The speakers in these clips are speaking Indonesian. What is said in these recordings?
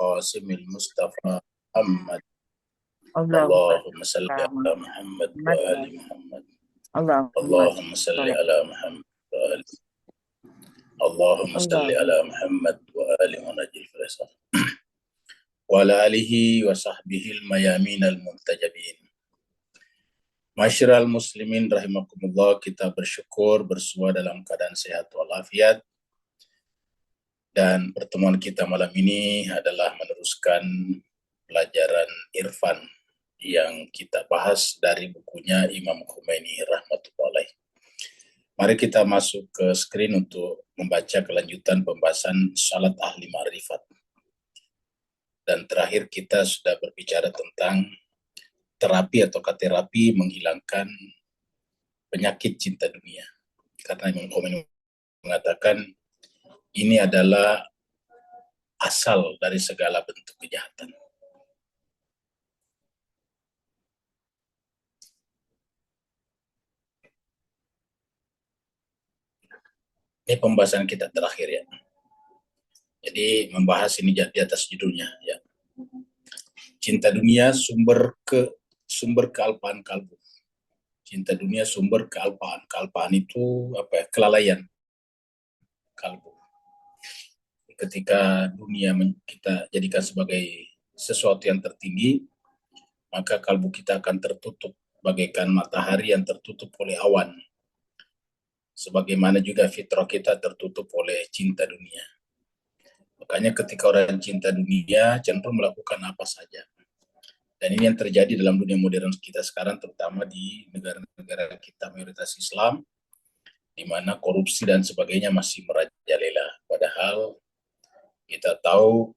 القاسم المصطفى محمد. اللهم اللهم صل على على محمد وآل محمد محمد. اللهم اللهم صل صل على محمد وآل اللهم صل اللهم على محمد وآل منجي الفيصل وعلى آله وصحبه الميامين المنتجبين. Masyiral muslimin rahimakumullah, kita bersyukur bersua dalam keadaan sehat walafiat. Dan pertemuan kita malam ini adalah meneruskan pelajaran irfan yang kita bahas dari bukunya Imam Khomeini rahmatullahi. Mari kita masuk ke screen untuk membaca kelanjutan pembahasan salat ahli ma'rifat. Dan terakhir kita sudah berbicara tentang terapi atau terapi menghilangkan penyakit cinta dunia. Karena Imam Khomeini mengatakan ini adalah asal dari segala bentuk kejahatan. Ini pembahasan kita terakhir ya. Jadi membahas ini di atas judulnya ya. Cinta dunia sumber kealpaan kalbu. Cinta dunia sumber kealpaan. Kealpaan itu apa ya? Kelalaian kalbu. Ketika dunia kita jadikan sebagai sesuatu yang tertinggi, maka kalbu kita akan tertutup bagaikan matahari yang tertutup oleh awan. Sebagaimana juga fitrah kita tertutup oleh cinta dunia. Makanya ketika orang cinta dunia cenderung melakukan apa saja. Dan ini yang terjadi dalam dunia modern kita sekarang, terutama di negara-negara kita mayoritas Islam, di mana korupsi dan sebagainya masih merajalela. Padahal kita tahu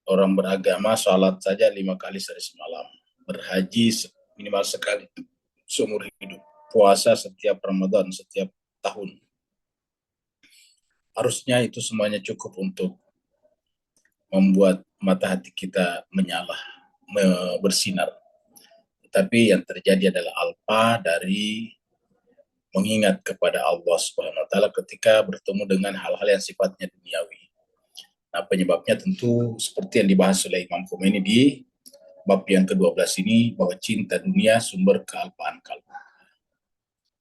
orang beragama sholat saja 5 kali sehari semalam, berhaji minimal sekali seumur hidup, puasa setiap Ramadan, setiap tahun. Harusnya itu semuanya cukup untuk membuat mata hati kita menyala, bersinar. Tetapi yang terjadi adalah alpa dari mengingat kepada Allah Subhanahu wa taala ketika bertemu dengan hal-hal yang sifatnya duniawi. Nah, penyebabnya tentu seperti yang dibahas oleh Imam Khomeini di bab yang ke-12 ini, bahwa cinta dunia sumber kealpaan kalbu.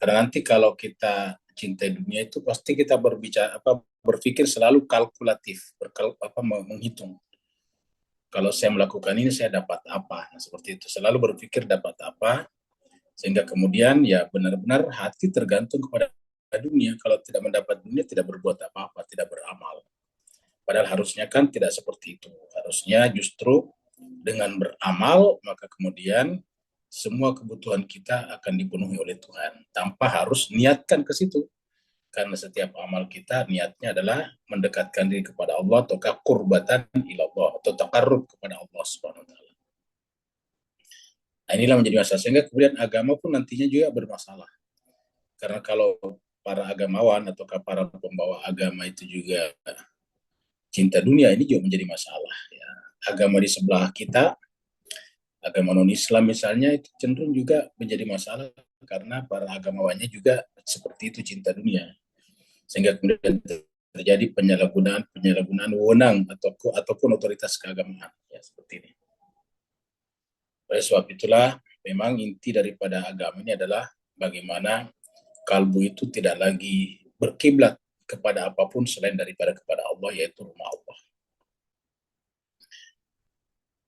Karena nanti kalau kita cinta dunia itu pasti kita berpikir selalu kalkulatif, menghitung. Kalau saya melakukan ini saya dapat apa? Nah, seperti itu. Selalu berpikir dapat apa, sehingga kemudian ya benar-benar hati tergantung kepada dunia. Kalau tidak mendapat dunia, tidak berbuat apa-apa, tidak beramal. Padahal harusnya kan tidak seperti itu. Harusnya justru dengan beramal, maka kemudian semua kebutuhan kita akan dipenuhi oleh Tuhan. Tanpa harus niatkan ke situ. Karena setiap amal kita niatnya adalah mendekatkan diri kepada Allah, atau qurbatan ilallah, atau taqarrub kepada Allah Subhanahu wa taala. Nah, inilah menjadi masalah, sehingga kemudian agama pun nantinya juga bermasalah. Karena kalau para agamawan atau para pembawa agama itu juga cinta dunia, ini juga menjadi masalah ya. Agama di sebelah kita, agama non-Islam misalnya, itu cenderung juga menjadi masalah karena para agamawannya juga seperti itu, cinta dunia. Sehingga kemudian terjadi penyalahgunaan wewenang ataupun otoritas keagamaan ya, seperti ini. Oleh sebab itulah memang inti daripada agama ini adalah bagaimana kalbu itu tidak lagi berkiblat kepada apapun selain daripada kepada Allah, yaitu rumah Allah.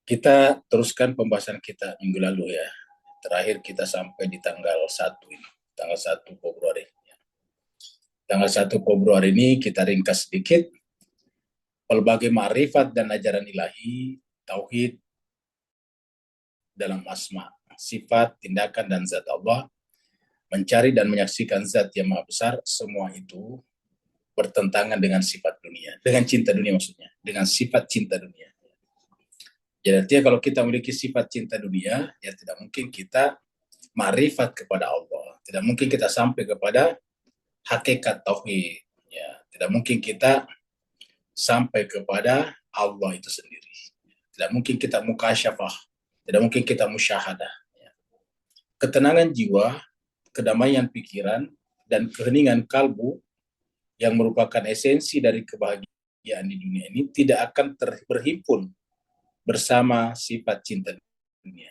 Kita teruskan pembahasan kita minggu lalu ya. Terakhir kita sampai di tanggal 1 ini, tanggal 1 Februari. Tanggal 1 Februari ini kita ringkas sedikit pelbagai ma'rifat dan ajaran ilahi, tauhid dalam asma, sifat, tindakan, dan zat Allah, mencari dan menyaksikan zat yang maha besar, semua itu bertentangan dengan sifat dunia, dengan cinta dunia maksudnya, dengan sifat cinta dunia. Jadi artinya kalau kita memiliki sifat cinta dunia, ya tidak mungkin kita ma'rifat kepada Allah, tidak mungkin kita sampai kepada hakikat tauhid, ya tidak mungkin kita sampai kepada Allah itu sendiri, tidak mungkin kita mukasyafah, tidak mungkin kita musyahadah. Ketenangan jiwa, kedamaian pikiran, dan keheningan kalbu yang merupakan esensi dari kebahagiaan kebahagiaan di dunia ini tidak akan berhimpun bersama sifat cinta dunia.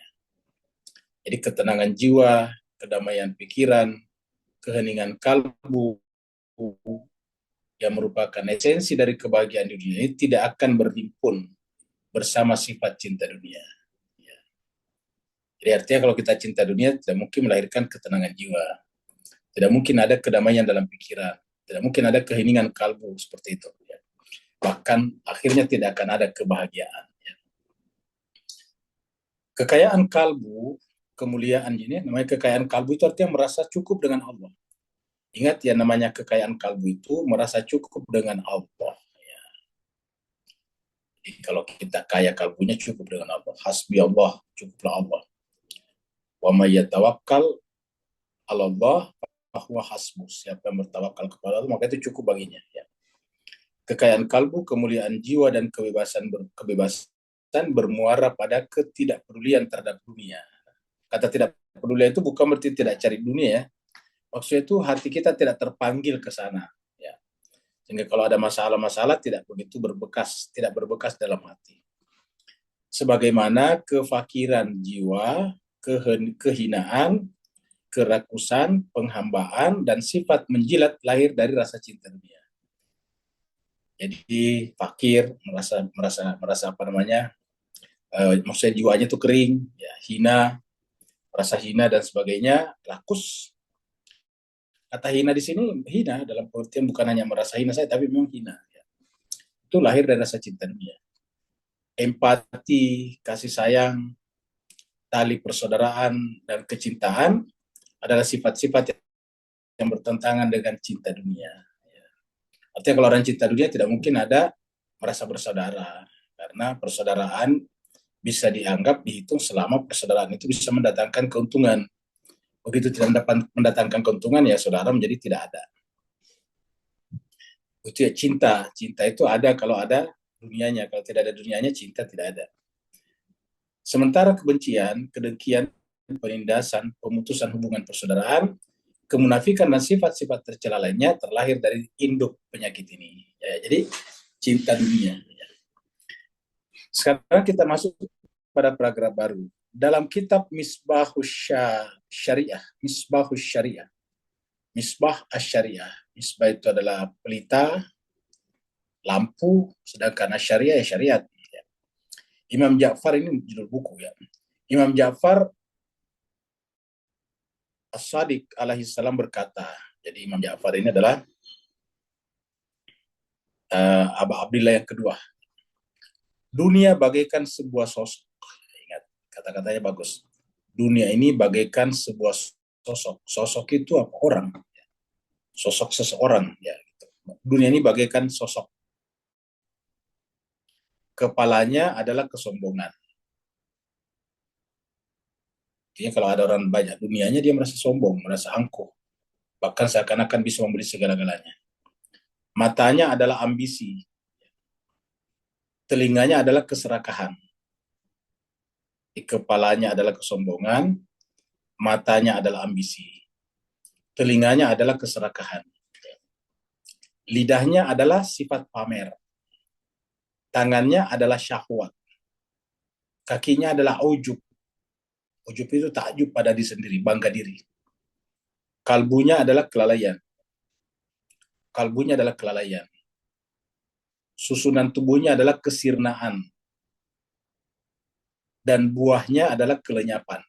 Jadi ketenangan jiwa, kedamaian pikiran, keheningan kalbu yang merupakan esensi dari kebahagiaan di dunia ini tidak akan berhimpun bersama sifat cinta dunia. Ya. Jadi artinya kalau kita cinta dunia tidak mungkin melahirkan ketenangan jiwa, tidak mungkin ada kedamaian dalam pikiran, tidak mungkin ada keheningan kalbu seperti itu. Ya. Bahkan akhirnya tidak akan ada kebahagiaan. Ya. Kekayaan kalbu, kemuliaan ini, namanya kekayaan kalbu itu artinya merasa cukup dengan Allah. Ingat ya, namanya kekayaan kalbu itu merasa cukup dengan Allah. Ya. Jadi kalau kita kaya kalbunya cukup dengan Allah. Hasbi Allah, cukuplah Allah. Wa may yatawakkal 'ala Allah fahuwa hasbuh. Siapa yang bertawakal kepada Allah, maka itu cukup baginya. Ya. Kekayaan kalbu, kemuliaan jiwa, dan kebebasan bermuara pada ketidakpedulian terhadap dunia. Kata tidak peduli itu bukan berarti tidak cari dunia ya. Maksudnya itu hati kita tidak terpanggil ke sana. Ya. Sehingga kalau ada masalah-masalah tidak begitu berbekas, tidak berbekas dalam hati. Sebagaimana kefakiran jiwa, kehinaan, kerakusan, penghambaan, dan sifat menjilat lahir dari rasa cinta dunia. Jadi fakir, merasa apa namanya, maksudnya jiwanya itu kering, ya, hina, merasa hina dan sebagainya, rakus. Kata hina di sini hina dalam pengertian bukan hanya merasa hina saya, tapi memang hina. Ya. Itu lahir dari rasa cinta dunia. Empati, kasih sayang, tali persaudaraan, dan kecintaan adalah sifat-sifat yang bertentangan dengan cinta dunia. Ya. Artinya kalau orang cinta dunia tidak mungkin ada merasa bersaudara, karena persaudaraan bisa dianggap dihitung selama persaudaraan itu bisa mendatangkan keuntungan. Begitu tidak dapat mendatangkan keuntungan, ya saudara menjadi tidak ada. Itu ya cinta. Cinta itu ada kalau ada dunianya. Kalau tidak ada dunianya, cinta tidak ada. Sementara kebencian, kedengkian, penindasan, pemutusan hubungan persaudaraan, kemunafikan, dan sifat-sifat tercela lainnya terlahir dari induk penyakit ini. Ya, jadi cinta dunia. Sekarang kita masuk pada paragraf baru. Dalam kitab Misbahus Syariah, Misbahus Syariah, Misbah Asy-Syariah. Misbah itu adalah pelita, lampu, sedangkan Asy-Syariah ya syariat. Imam Ja'far, ini judul buku ya. Imam Ja'far As-Sadiq alaihi salam berkata, jadi Imam Ja'far ini adalah Aba Abdillah yang kedua. Dunia bagaikan sebuah sosok. Ingat, kata-katanya bagus. Dunia ini bagaikan sebuah sosok. Sosok itu apa? Orang. Sosok seseorang. Ya, gitu. Dunia ini bagaikan sosok. Kepalanya adalah kesombongan. Artinya kalau ada orang banyak dunianya, dia merasa sombong, merasa angkuh. Bahkan seakan-akan bisa membeli segala-galanya. Matanya adalah ambisi. Telinganya adalah keserakahan. Kepalanya adalah kesombongan, matanya adalah ambisi. Telinganya adalah keserakahan. Lidahnya adalah sifat pamer. Tangannya adalah syahwat. Kakinya adalah ujub. Ujub itu takjub pada diri sendiri, bangga diri. Kalbunya adalah kelalaian. Kalbunya adalah kelalaian. Susunan tubuhnya adalah kesirnaan. Dan buahnya adalah kelenyapan,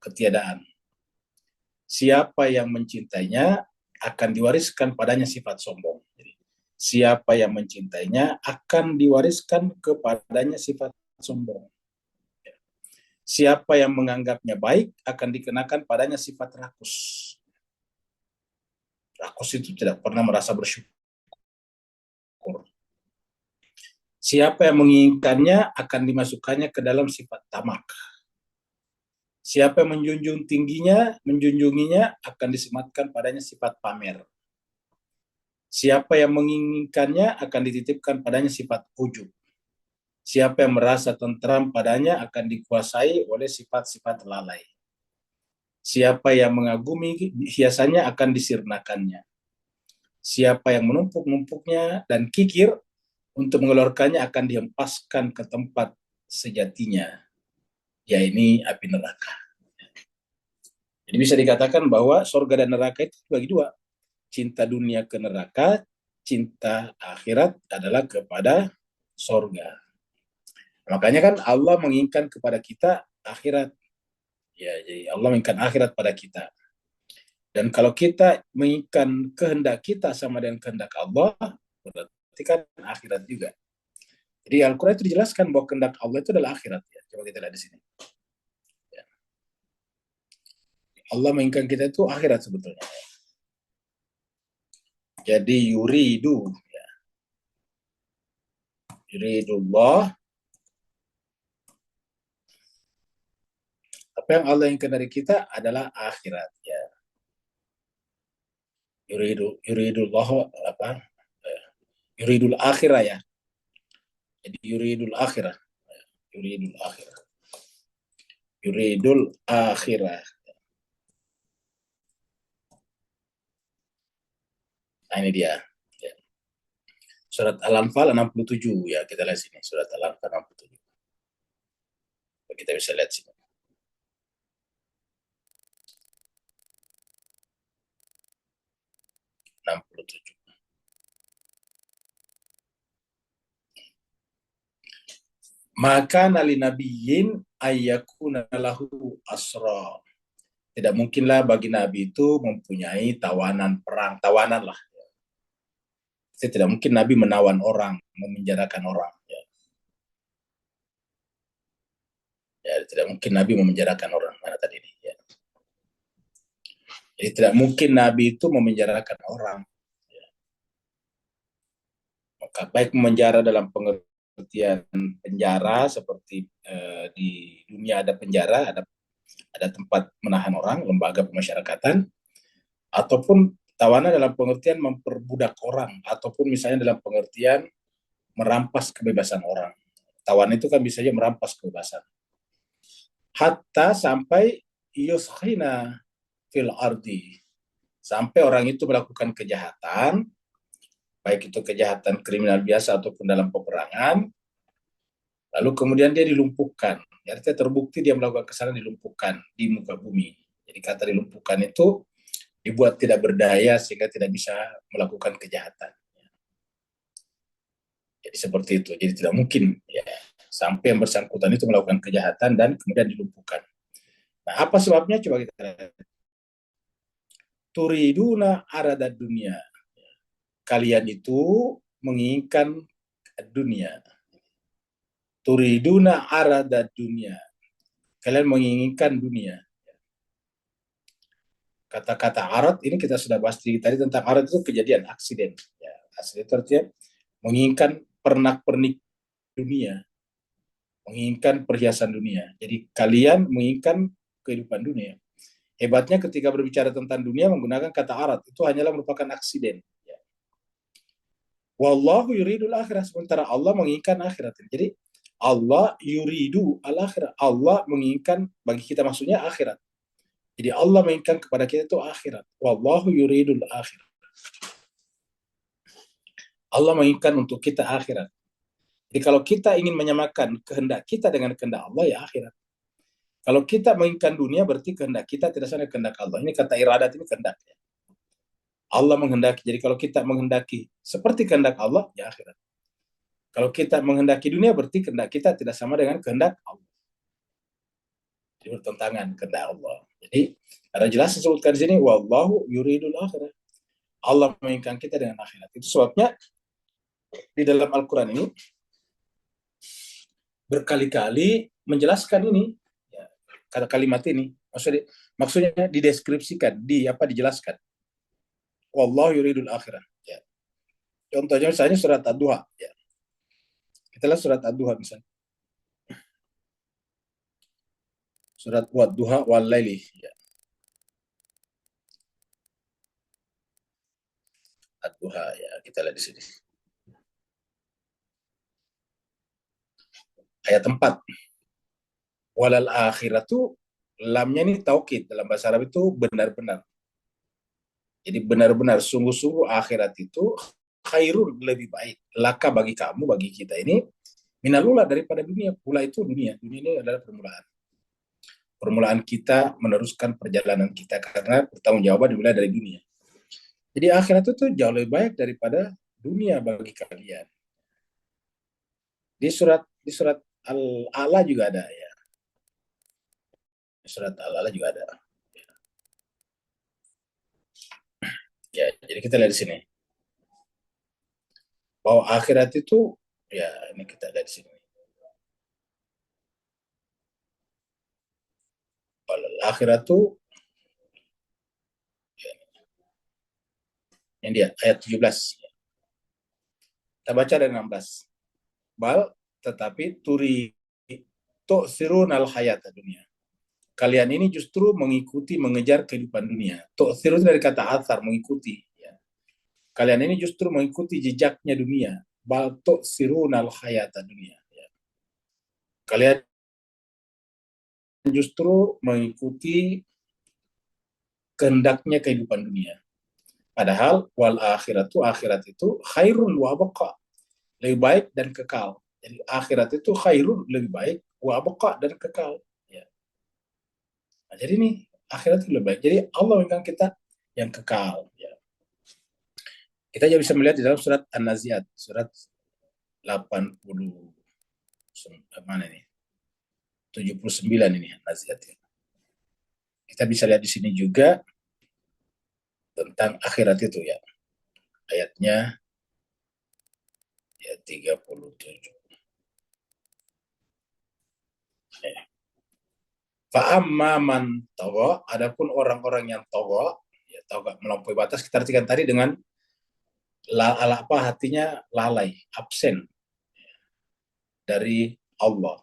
ketiadaan. Siapa yang mencintainya akan diwariskan padanya sifat sombong. Siapa yang mencintainya akan diwariskan kepadanya sifat sombong. Siapa yang menganggapnya baik akan dikenakan padanya sifat rakus. Rakus itu tidak pernah merasa bersyukur. Siapa yang menginginkannya akan dimasukkannya ke dalam sifat tamak. Siapa yang menjunjunginya akan disematkan padanya sifat pamer. Siapa yang menginginkannya akan dititipkan padanya sifat ujub. Siapa yang merasa tentram padanya akan dikuasai oleh sifat-sifat lalai. Siapa yang mengagumi hiasannya akan disirnakannya. Siapa yang menumpuk-numpuknya dan kikir untuk mengeluarkannya akan dihempaskan ke tempat sejatinya, yaitu api neraka. Jadi bisa dikatakan bahwa surga dan neraka itu bagi dua. Cinta dunia ke neraka, cinta akhirat adalah kepada surga. Makanya kan Allah menginginkan kepada kita akhirat. Ya, jadi Allah menginginkan akhirat pada kita. Dan kalau kita menginginkan kehendak kita sama dengan kehendak Allah, berarti kan akhirat juga. Jadi Al-Quran itu dijelaskan bahwa kehendak Allah itu adalah akhirat. Ya. Coba kita lihat di sini. Ya. Allah menginginkan kita itu akhirat sebetulnya. Jadi yuridu, ya. Yuridullah. Apa yang Allah inginkan dari kita adalah akhirat. Ya. Yuridullah apa? Yuridul akhirah ya. Jadi yuridul akhirah. Yuridul akhirah. Yuridul akhirah. Nah ini dia. Ya. Surat Al-Anfal 67 ya, kita lihat sini. Surat Al-Anfal 67. Kita bisa lihat sini. Maka nali nabiyin ayyakuna lahu asra. Tidak mungkinlah bagi nabi itu mempunyai tawanan perang, tawanan lah. Jadi tidak mungkin nabi menawan orang, memenjarakan orang. Ya, tidak mungkin nabi memenjarakan orang. Mana tadi ini? Ya. Jadi tidak mungkin nabi itu memenjarakan orang. Ya. Maka baik memenjara dalam pengertian penjara seperti di dunia ada penjara, ada tempat menahan orang, lembaga pemasyarakatan, ataupun tawanan dalam pengertian memperbudak orang, ataupun misalnya dalam pengertian merampas kebebasan orang. Tawanan itu kan bisa saja merampas kebebasan. Hatta sampai yushina fil ardi. Sampai orang itu melakukan kejahatan, baik itu kejahatan kriminal biasa ataupun dalam peperangan, lalu kemudian dia dilumpuhkan. Artinya terbukti dia melakukan kesalahan, dilumpuhkan di muka bumi. Jadi kata dilumpuhkan itu dibuat tidak berdaya sehingga tidak bisa melakukan kejahatan. Jadi seperti itu. Jadi tidak mungkin ya sampai yang bersangkutan itu melakukan kejahatan dan kemudian dilumpuhkan. Nah, apa sebabnya? Coba kita lihat. Turiduna arada dunia. Kalian itu menginginkan dunia. Turiduna arada dunia. Kalian menginginkan dunia. Kata-kata arad ini kita sudah bahas tadi tentang arad itu kejadian, aksiden. Ya, aksiden itu artinya menginginkan pernak-pernik dunia, menginginkan perhiasan dunia. Jadi kalian menginginkan kehidupan dunia. Hebatnya ketika berbicara tentang dunia menggunakan kata arad, itu hanyalah merupakan aksiden. Ya. Wallahu yuridul akhirah, sementara Allah menginginkan akhirat. Jadi Allah yuridu al-akhirah, Allah menginginkan bagi kita maksudnya akhirat. Jadi Allah menginginkan kepada kita itu akhirat. Wallahu yuridul akhirat. Allah menginginkan untuk kita akhirat. Jadi kalau kita ingin menyamakan kehendak kita dengan kehendak Allah, ya akhirat. Kalau kita menginginkan dunia, berarti kehendak kita tidak sama dengan kehendak Allah. Ini kata iradat, ini kehendak. Allah menghendaki. Jadi kalau kita menghendaki seperti kehendak Allah, ya akhirat. Kalau kita menghendaki dunia, berarti kehendak kita tidak sama dengan kehendak Allah. Jadi bertentangan kehendak Allah. Jadi ada jelas disebutkan di sini, wallahu yuridul akhirah. Allah menginginkan kita dengan akhirat. Itu sebabnya di dalam Al-Quran ini berkali-kali menjelaskan ini, ya, kata kalimat ini. Maksudnya dideskripsikan, dijelaskan. Wallahu yuridul akhirah. Ya. Contohnya misalnya surat Ad-Duha. Ya. Kita lihat surat Ad-Duha misalnya. Surat Wad-Duha wal-Laili. Ya. Ad-Duha ya, kita lihat di sini. Ayat 4. Walal akhiratu, lamnya ini taukid, dalam bahasa Arab itu benar-benar. Jadi benar-benar sungguh-sungguh akhirat itu khairun, lebih baik, laka, bagi kamu, bagi kita ini, minalula, daripada dunia. Ula itu dunia. Dunia ini adalah permulaan kita meneruskan perjalanan kita, karena pertanggungjawaban dimulai dari dunia. Jadi akhirat itu jauh lebih baik daripada dunia bagi kalian. Di surat Al-A'la juga ada ya. Di surat Al-A'la juga ada. Ya, jadi kita lihat di sini bahwa akhirat itu, ya ini kita lihat di sini. Akhirat itu, ya, ini dia ayat 17. Kita baca dari 16. Bal, tetapi turi tu'sirun al-hayat dunia. Kalian ini justru mengejar kehidupan dunia. Tu'sirun dari kata athar, mengikuti. Ya. Kalian ini justru mengikuti jejaknya dunia. Bal tu'sirun al-hayat dunia. Ya. Kalian justru mengikuti kehendaknya kehidupan dunia. Padahal wal akhirat itu khairun wa abqa, lebih baik dan kekal. Jadi akhirat itu khairun, lebih baik, wa abqa, dan kekal. Ya. Nah, jadi ini akhirat itu lebih baik. Jadi Allah menginginkan kita yang kekal. Ya. Kita juga bisa melihat di dalam surat An-Nazi'at, surat 80, mana ini? 79 ini An-Nazi'at. Ya. Kita bisa lihat di sini juga tentang akhirat itu ya. Ayatnya ya 37. Ya. Fa'amma man tagha, adapun orang-orang yang tagha, ya tagha, melampaui batas, kita artikan tadi dengan hatinya lalai, absen dari Allah.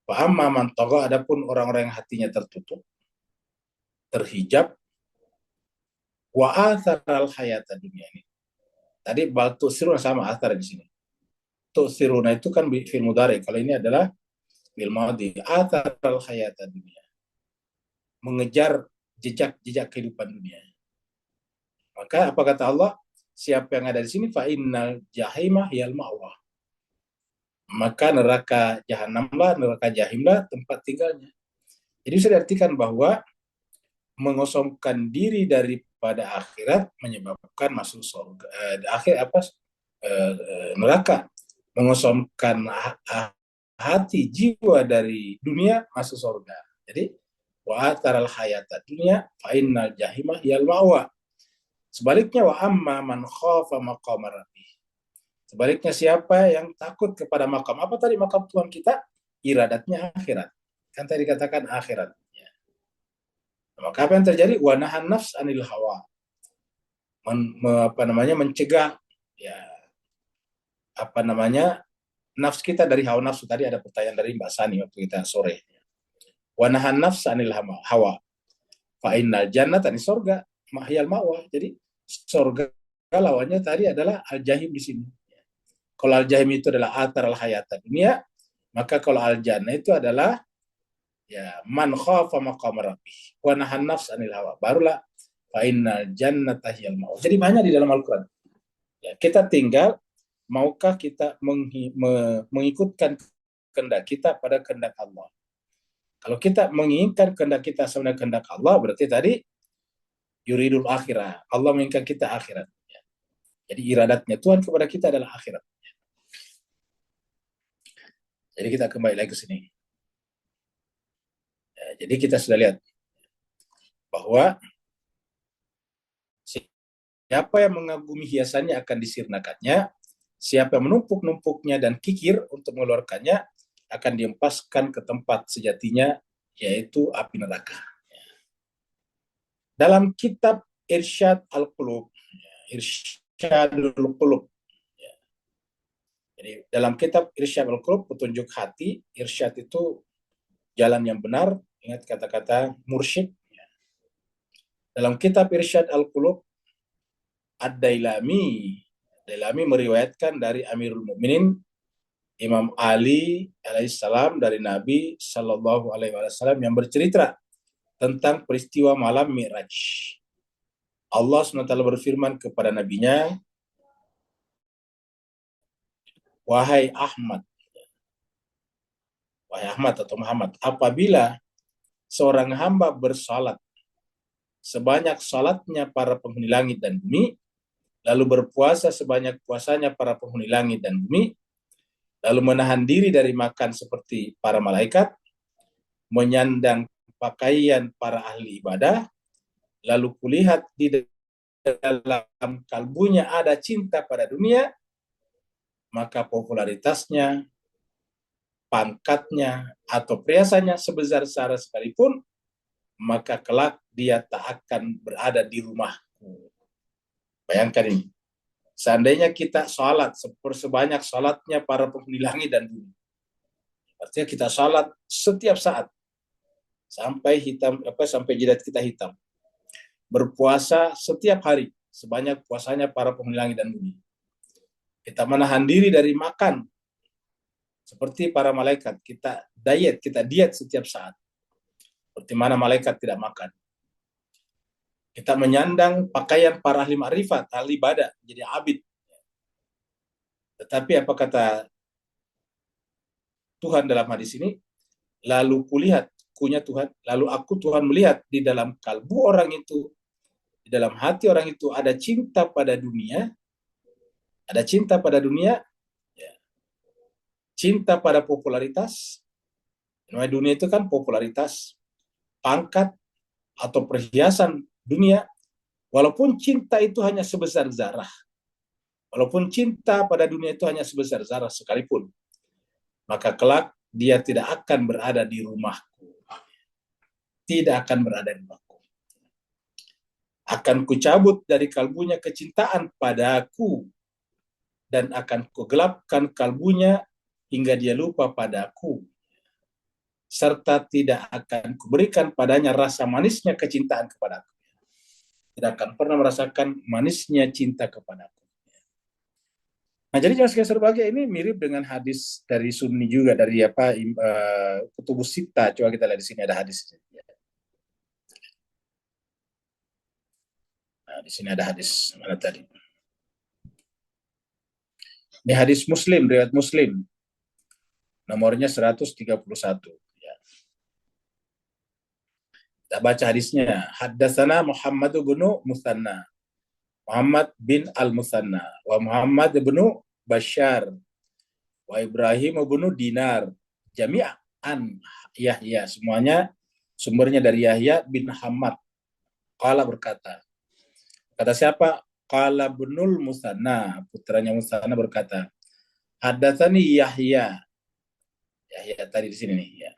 Fa'amma man tagha, adapun orang-orang yang hatinya tertutup, terhijab, wa atharal hayata dunia ini. Tadi bal tu'siruna sama athar di sini. Tu'siruna itu kan fi'il mudhari, kalau ini adalah fi'il madhi. Atharal hayata dunia, mengejar jejak kehidupan dunia. Maka apa kata Allah? Siapa yang ada di sini, fa innal jahimah yal ma'wa. Maka neraka jahanamlah, neraka jahimlah tempat tinggalnya. Jadi bisa diartikan bahwa mengosongkan diri daripada akhirat menyebabkan masuk surga. Neraka. Mengosongkan hati, jiwa dari dunia, masuk surga. Jadi wa ataral hayata dunia fa innal jahimah yal ma'wa. Sebaliknya wa amma man khafa maqama rabbih. Sebaliknya siapa yang takut kepada makam. Apa tadi makam Tuhan kita? Iradatnya akhirat. Kan tadi katakan akhirat. Ya. Maka apa yang terjadi? Wa nahan nafs anil hawa. Mencegah ya nafs kita dari hawa nafsu. Tadi ada pertanyaan dari Mbak Sani waktu kita sore. Wa nahan nafs anil hawa. Fa innal jannata, ini surga, mahyal ma'wa. Jadi surga lawannya tadi adalah al-jahim di sini. Kalau al-jahim itu adalah atar al-hayata dunia, maka kalau al-jannah itu adalah ya man khafa maqam rabbih wa nahan nafs anil hawa. Barulah fa innal jannata hiyal ma'wa. Jadi banyak di dalam Al-Qur'an. Ya, kita tinggal maukah kita mengikutkan kehendak kita pada kehendak Allah. Kalau kita menginginkan kehendak kita sama kehendak Allah, berarti tadi yuridul akhirah. Allah menginginkan kita akhirat. Jadi iradatnya Tuhan kepada kita adalah akhirat. Jadi kita kembali lagi ke sini. Ya, jadi kita sudah lihat bahwa siapa yang mengagumi hiasannya akan disirnakannya, siapa yang menumpuk-numpuknya dan kikir untuk mengeluarkannya akan diempaskan ke tempat sejatinya, yaitu api neraka. Dalam kitab Irsyad Al-Qulub, Irsyadul Qulub, jadi dalam kitab Irsyad Al-Qulub, petunjuk hati, irsyad itu jalan yang benar, ingat kata-kata mursyid. Dalam kitab Irsyad Al-Qulub, Ad-Dailami meriwayatkan dari Amirul Mukminin Imam Ali alaihissalam dari Nabi Shallallahu alaihi wasallam yang bercerita tentang peristiwa malam Mi'raj. Allah SWT berfirman kepada nabinya, wahai Ahmad, atau Muhammad, apabila seorang hamba bersalat sebanyak salatnya para penghuni langit dan bumi, lalu berpuasa sebanyak puasanya para penghuni langit dan bumi, lalu menahan diri dari makan seperti para malaikat, menyandang pakaian para ahli ibadah, lalu kulihat di dalam kalbunya ada cinta pada dunia, maka popularitasnya, pangkatnya, atau perhiasannya sebesar Sarah sekalipun, maka kelak dia tak akan berada di rumahku. Bayangkan ini. Seandainya kita salat sebanyak salatnya para penghuni langit dan bumi. Artinya kita salat setiap saat sampai jidat kita hitam. Berpuasa setiap hari sebanyak puasanya para penghuni langit dan bumi. Kita menahan diri dari makan seperti para malaikat. Kita diet setiap saat. Seperti mana malaikat tidak makan. Kita menyandang pakaian para ahli ma'rifat, ahli ibadah, jadi abid. Tetapi apa kata Tuhan dalam hadis ini? Lalu kulihat, kunya Tuhan, lalu aku Tuhan melihat di dalam kalbu orang itu, di dalam hati orang itu ada cinta pada dunia, ya, cinta pada popularitas. Namanya dunia itu kan popularitas, pangkat, atau perhiasan dunia, walaupun cinta itu hanya sebesar zarah, walaupun cinta pada dunia itu hanya sebesar zarah sekalipun, maka kelak dia tidak akan berada di rumahku. Tidak akan berada di rumahku. Akan kucabut dari kalbunya kecintaan padaku, dan akan kugelapkan kalbunya hingga dia lupa padaku, serta tidak akan kuberikan padanya rasa manisnya kecintaan kepadaku. Tidak akan pernah merasakan manisnya cinta kepadaku. Nah, jadi jamaah sekalian berbahagia, ini mirip dengan hadis dari Sunni juga, dari Kutubus Sittah. Coba kita lihat di sini ada hadis. Nah, di sini ada hadis mana tadi? Ini hadis Muslim, riwayat Muslim. Nomornya 131. Kita baca hadisnya. Haddatsana Muhammad bin Musanna, Muhammad bin Al-Musanna, wa Muhammad bin Bashar, wa Ibrahim bin Dinar, jami'an Yahya, semuanya sumbernya dari Yahya bin Hamad. Qala berkata. Kata siapa? Qala binul Musanna, putranya Musanna berkata, haddatsani Yahya. Yahya tadi di sini nih, ya.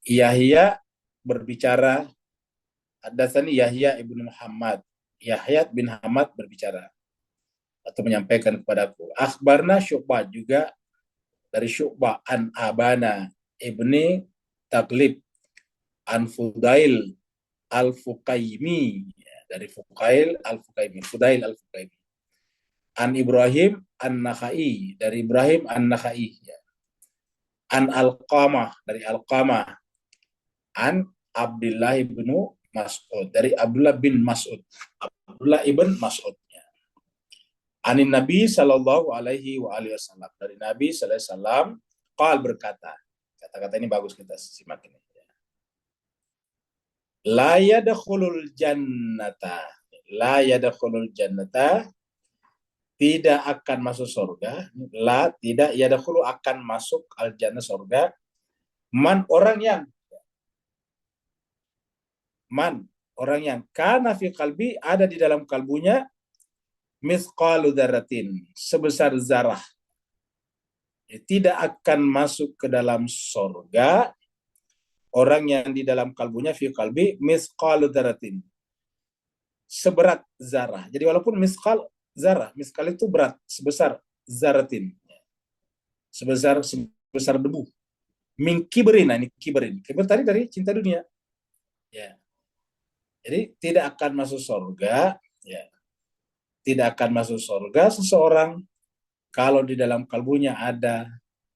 Yahya berbicara, haddatsani Yahya ibnu Muhammad. Yahya bin Hamad berbicara atau menyampaikan kepadaku. Akhbarna Syu'bah, juga dari Syu'bah, an Abana ibni Taglib, an Fudail al-Fuqaimi, dari Fudail al-Fuqaimi, an Ibrahim an-Nakhai, dari Ibrahim an-Nakhai, an Alqamah, dari Alqamah, an Abdullah bin Mas'ud, dari Abdullah bin Mas'ud, Abdullah ibn Mas'ud. Anin Nabi sallallahu alaihi wa alihi wasallam, dari Nabi sallallahu alaihi wasallam, qal berkata. Kata-kata ini bagus kita simak ini. La yadkhulul jannata, tidak akan masuk surga, tidak yadkhulu, akan masuk al jannah, surga, orang yang kana fi qalbi, ada di dalam kalbunya, mithqalu dzarratin, sebesar zarah. Tidak akan masuk ke dalam surga orang yang di dalam kalbunya fi qalbi mithqalu dzarratin, seberat zarah. Jadi walaupun mithqal zarah, mithqal itu berat, sebesar zaratin, sebesar debu. Min kibrin, nah ini kibrin. Kibir tadi dari cinta dunia. Ya. Jadi tidak akan masuk surga, ya. Tidak akan masuk surga seseorang kalau di dalam kalbunya ada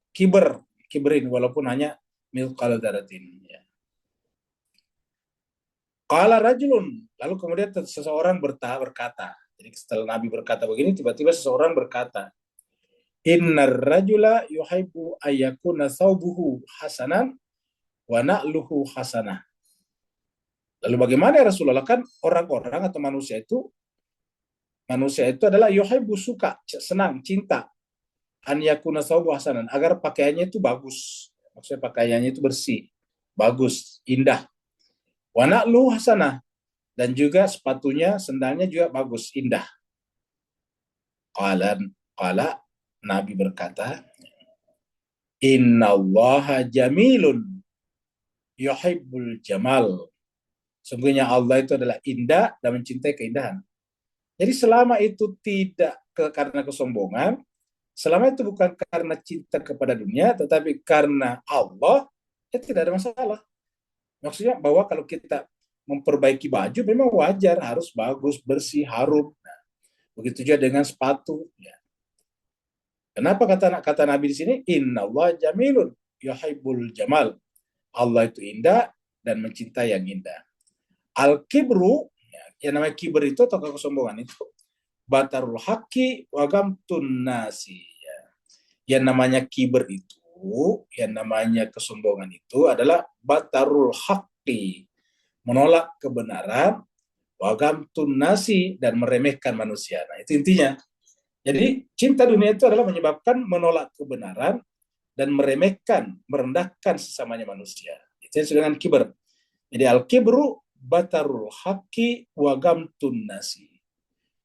kibrin, walaupun hanya mithqal dzarratin, ya. Qala rajulun, lalu kemudian seseorang berkata, Jadi setelah Nabi berkata begini, tiba-tiba seseorang berkata, Innar rajula yuhibbu ayyakuna thawbuhu hasanan wa na'luhu hasanah. Lalu bagaimana ya Rasulullah? Kan orang-orang atau manusia itu adalah yuhibbu, suka, senang, cinta, an yakuna thawbuhu hasanan, agar pakaiannya itu bagus. Maksudnya pakaiannya itu bersih, bagus, indah. Wa na'luhu hasanah, dan juga sepatunya, sendalnya juga bagus, indah. Qala Nabi berkata, Innallaha jamilun yuhibbul jamal. Sungguhnya Allah itu adalah indah dan mencintai keindahan. Jadi selama itu tidak karena kesombongan, selama itu bukan karena cinta kepada dunia, tetapi karena Allah, ya tidak ada masalah. Maksudnya bahwa kalau kita memperbaiki baju, memang wajar, harus bagus, bersih, harum. Nah, begitu juga dengan sepatu. Ya. Kenapa kata Nabi di sini? Inna Allah jamilun yuhibbul jamal. Allah itu indah dan mencintai yang indah. Al-kibru, yang namanya kiber itu atau kesombongan itu, batarul haqqi wa gamtun nasi. Yang namanya kiber itu, yang namanya kesombongan itu adalah batarul haqqi, menolak kebenaran, wa gamtun nasi, dan meremehkan manusia. Nah, itu intinya. Jadi cinta dunia itu adalah menyebabkan menolak kebenaran dan meremehkan, merendahkan sesamanya manusia. Itu yang disebut dengan kiber. Jadi al-kibru batarul haqqi wa gamtun nasi.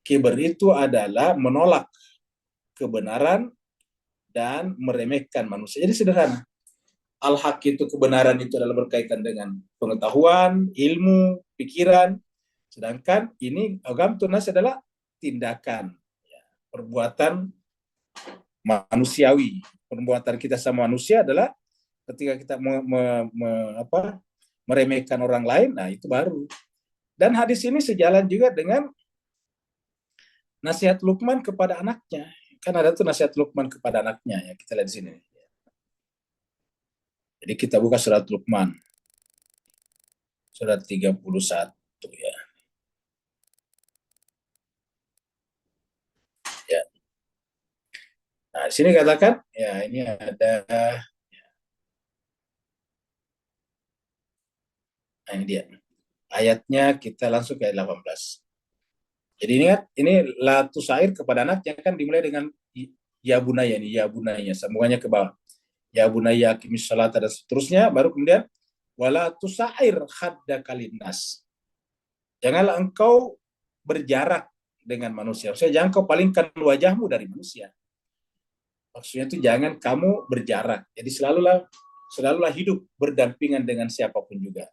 Kiber itu adalah menolak kebenaran dan meremehkan manusia. Jadi sederhana. Al-haq itu, kebenaran itu adalah berkaitan dengan pengetahuan, ilmu, pikiran. Sedangkan ini gamtun nasi adalah tindakan, perbuatan manusiawi. Perbuatan kita sama manusia adalah ketika kita meremehkan orang lain, nah itu baru. Dan hadis ini sejalan juga dengan nasihat Luqman kepada anaknya. Kan ada tuh nasihat Luqman kepada anaknya, ya kita lihat di sini. Jadi kita buka surat Luqman, surat 31 ya. Ya. Nah, di sini katakan, ya ini ada, nah ini dia. Ayatnya kita langsung ke ayat 18. Jadi ini la tusair kepada anaknya kan dimulai dengan ya bunaya, ini ya bunaya, sambungannya ke bawah. Ya bunaya aqimis salata dan seterusnya, baru kemudian wala tusair haddaka linnas. Janganlah engkau berjarak dengan manusia. Maksudnya jangan kau palingkan wajahmu dari manusia. Maksudnya itu jangan kamu berjarak. Jadi selalulah hidup berdampingan dengan siapapun juga.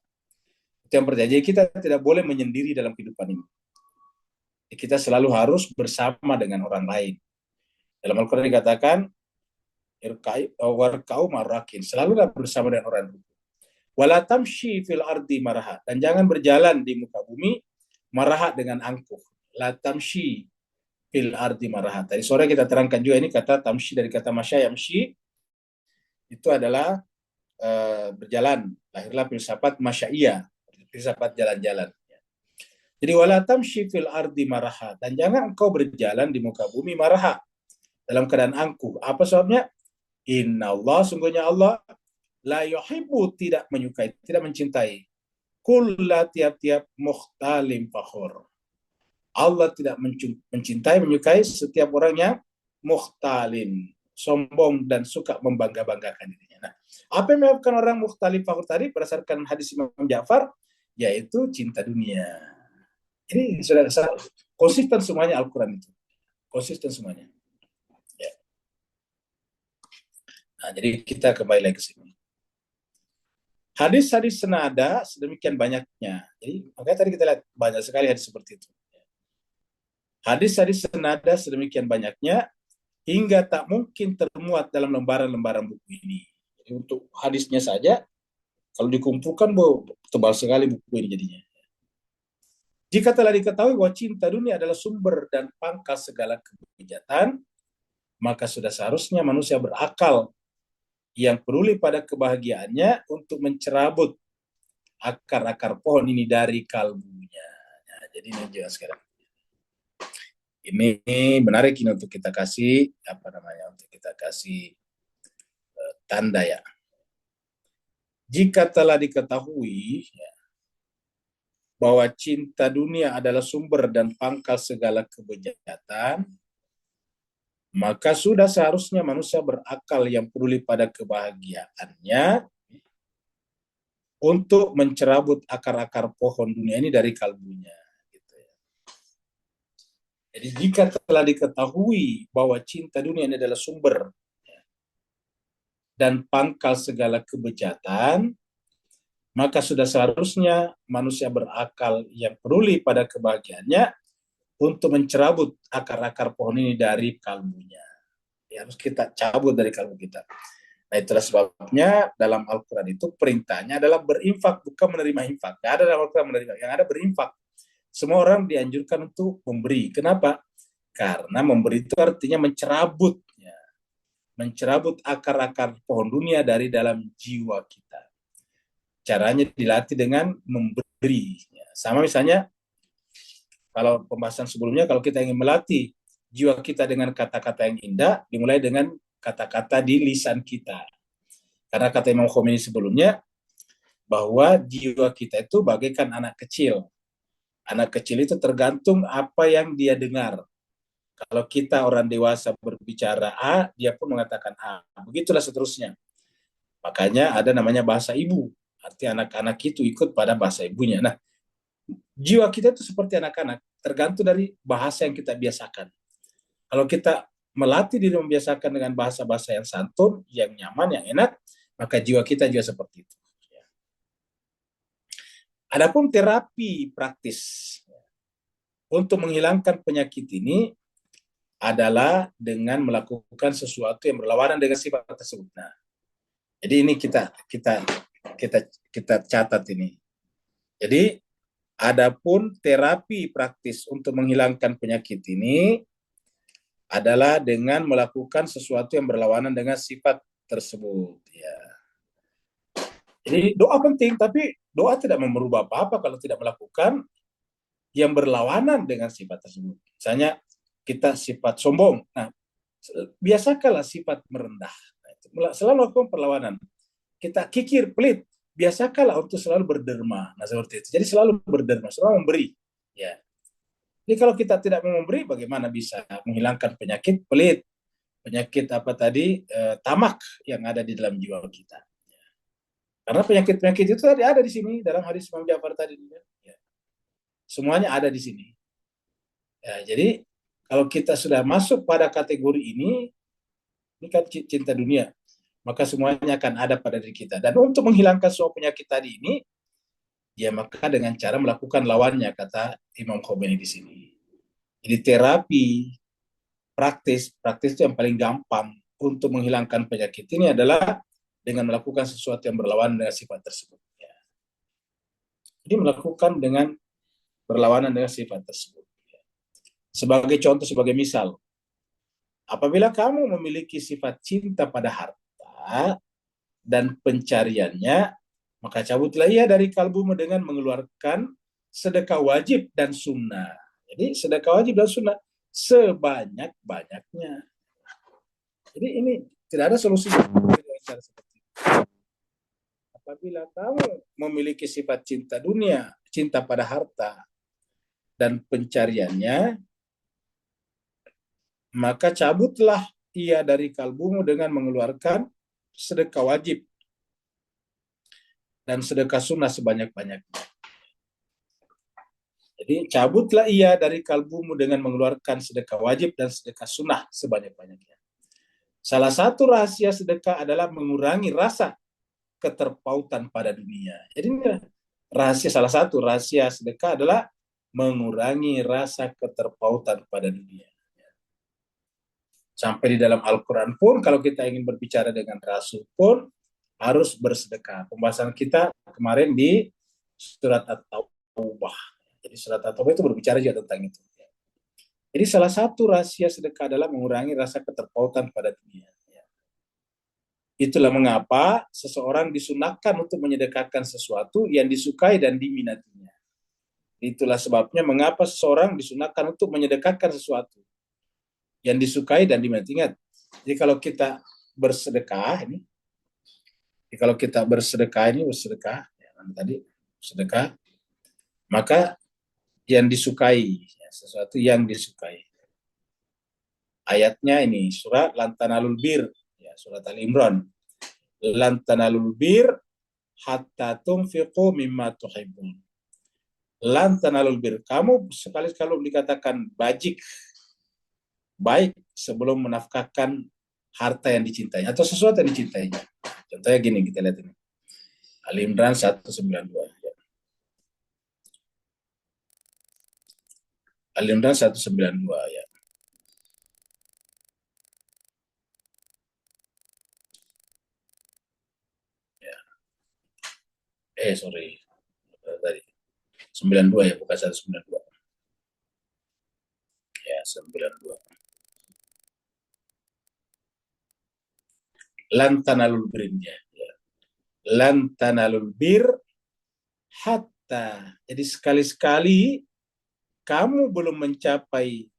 Itu yang pertama. Jadi kita tidak boleh menyendiri dalam kehidupan ini. Kita selalu harus bersama dengan orang lain. Dalam Al-Quran dikatakan, warka'u marakin, selalulah bersama dengan orang lain. Wala tamshi fil ardi maraha, dan jangan berjalan di muka bumi maraha dengan angkuh. La tamshi fil ardi maraha. Tadi sore kita terangkan juga ini kata tamshi dari kata masya yamshi, itu adalah berjalan. Lahirlah filsafat masyaiyah, filsafat jalan-jalan. Jadi wala tamshi fil ardi maraha, dan jangan engkau berjalan di muka bumi maraha, dalam keadaan angkuh. Apa sebabnya? Inna Allah, sungguhnya Allah, la yuhibbu, tidak menyukai, tidak mencintai, kulla, tiap-tiap mukhtalim fakhur. Allah tidak mencintai, menyukai setiap orang yang mukhtalin, sombong dan suka membangga-banggakan dirinya. Nah, apa yang menyebabkan orang mukhtalin fakhur tadi berdasarkan hadis Imam Ja'far, yaitu cinta dunia. Ini sudah konsisten semuanya Al-Quran itu. Konsisten semuanya. Ya. Nah, jadi kita kembali lagi ke sini. Hadis-hadis senada sedemikian banyaknya. Jadi makanya tadi kita lihat banyak sekali hadis seperti itu. Hadis-hadis senada sedemikian banyaknya hingga tak mungkin termuat dalam lembaran-lembaran buku ini. Jadi untuk hadisnya saja, kalau dikumpulkan, tebal sekali buku ini jadinya. Jika telah diketahui bahwa cinta dunia adalah sumber dan pangkal segala kebejatan, maka sudah seharusnya manusia berakal yang peduli pada kebahagiaannya untuk mencerabut akar-akar pohon ini dari kalbunya. Nah, jadi ini jelas sekarang. Ini menarik ini untuk kita kasih untuk kita kasih tanda ya. Jika telah diketahui ya, bahwa cinta dunia adalah sumber dan pangkal segala kebejatan, maka sudah seharusnya manusia berakal yang peduli pada kebahagiaannya untuk mencerabut akar-akar pohon dunia ini dari kalbunya. Gitu ya. Jadi jika telah diketahui bahwa cinta dunia ini adalah sumber dan pangkal segala kebejatan, maka sudah seharusnya manusia berakal yang peduli pada kebahagiaannya untuk mencerabut akar-akar pohon ini dari kalbunya. Ya, harus kita cabut dari kalbu kita. Nah, itulah sebabnya dalam Al-Quran itu perintahnya adalah berinfak, bukan menerima infak. Tidak ada dalam Al-Quran menerima, yang ada berinfak. Semua orang dianjurkan untuk memberi. Kenapa? Karena memberi itu artinya mencerabut. Ya. Mencerabut akar-akar pohon dunia dari dalam jiwa kita. Caranya dilatih dengan memberi. Ya. Sama misalnya, kalau pembahasan sebelumnya, kalau kita ingin melatih jiwa kita dengan kata-kata yang indah, dimulai dengan kata-kata di lisan kita. Karena kata Imam Khomeini sebelumnya, bahwa jiwa kita itu bagaikan anak kecil. Anak kecil itu tergantung apa yang dia dengar. Kalau kita orang dewasa berbicara A, dia pun mengatakan A. Begitulah seterusnya. Makanya ada namanya bahasa ibu. Artinya anak-anak itu ikut pada bahasa ibunya. Nah, jiwa kita itu seperti anak-anak, tergantung dari bahasa yang kita biasakan. Kalau kita melatih diri membiasakan dengan bahasa-bahasa yang santun, yang nyaman, yang enak, maka jiwa kita juga seperti itu. Adapun terapi praktis untuk menghilangkan penyakit ini adalah dengan melakukan sesuatu yang berlawanan dengan sifat tersebut. Nah, jadi ini kita catat ini. Jadi, adapun terapi praktis untuk menghilangkan penyakit ini adalah dengan melakukan sesuatu yang berlawanan dengan sifat tersebut. Ya. Jadi doa penting, tapi doa tidak merubah apa-apa kalau tidak melakukan yang berlawanan dengan sifat tersebut. Misalnya kita sifat sombong, nah biasakanlah sifat merendah. Nah, selalu melakukan perlawanan. Kita kikir, pelit, biasakanlah untuk selalu berderma. Nah seperti itu. Jadi selalu berderma, selalu memberi. Ya. Jadi kalau kita tidak mau memberi, bagaimana bisa menghilangkan penyakit pelit, penyakit apa tadi, tamak yang ada di dalam jiwa kita. Karena penyakit-penyakit itu tadi ada di sini dalam hadis Imam Ja'far tadi. Ya. Semuanya ada di sini. Ya, jadi kalau kita sudah masuk pada kategori ini kan cinta dunia, maka semuanya akan ada pada diri kita. Dan untuk menghilangkan semua penyakit tadi ini, ya maka dengan cara melakukan lawannya, kata Imam Khomeini di sini. Jadi terapi praktis itu yang paling gampang untuk menghilangkan penyakit ini adalah dengan melakukan sesuatu yang berlawanan dengan sifat tersebut. Ya. Jadi melakukan dengan berlawanan dengan sifat tersebut. Sebagai contoh, sebagai misal, apabila kamu memiliki sifat cinta pada harta dan pencariannya, maka cabutlah ia dari kalbumu dengan mengeluarkan sedekah wajib dan sunnah. Jadi sedekah wajib dan sunnah sebanyak-banyaknya. Jadi ini tidak ada solusi dengan cara seperti itu. Apabila kamu memiliki sifat cinta dunia, cinta pada harta dan pencariannya, maka cabutlah ia dari kalbumu dengan mengeluarkan sedekah wajib dan sedekah sunnah sebanyak-banyaknya. Jadi cabutlah ia dari kalbumu dengan mengeluarkan sedekah wajib dan sedekah sunnah sebanyak-banyaknya. Salah satu rahasia sedekah adalah mengurangi rasa keterpautan pada dunia. Jadi salah satu rahasia sedekah adalah mengurangi rasa keterpautan pada dunia. Sampai di dalam Al-Quran pun, kalau kita ingin berbicara dengan Rasul pun, harus bersedekah. Pembahasan kita kemarin di surat At-Taubah. Jadi surat At-Taubah itu berbicara juga tentang itu. Jadi salah satu rahasia sedekah adalah mengurangi rasa keterpautan pada dunia. Itulah mengapa seseorang disunahkan untuk menyedekahkan sesuatu yang disukai dan diminatinya. Itulah sebabnya mengapa seseorang disunahkan untuk menyedekahkan sesuatu yang disukai dan diminati. Ingat, jadi kalau kita bersedekah ini, bersedekah, ya, tadi sedekah, maka yang disukai, ya, sesuatu yang disukai. Ayatnya ini surat Lantanalul Bir, ya, surat Ali Imran. Lantanalul Bir hatta tunfiqu mimma tuhibbun. Lantanalul Bir, kamu sekali-kali dikatakan baik sebelum menafkahkan harta yang dicintai atau sesuatu yang dicintainya. Contohnya gini, kita lihat ini. Ali Imran 192. Ya. Ali Imran 192 ya. Sorry. Tadi 92 ya, bukan 192. Ya, 92. Lantanalul birnya. Ya. Lantanalul bir hatta. Jadi sekali-sekali kamu belum mencapai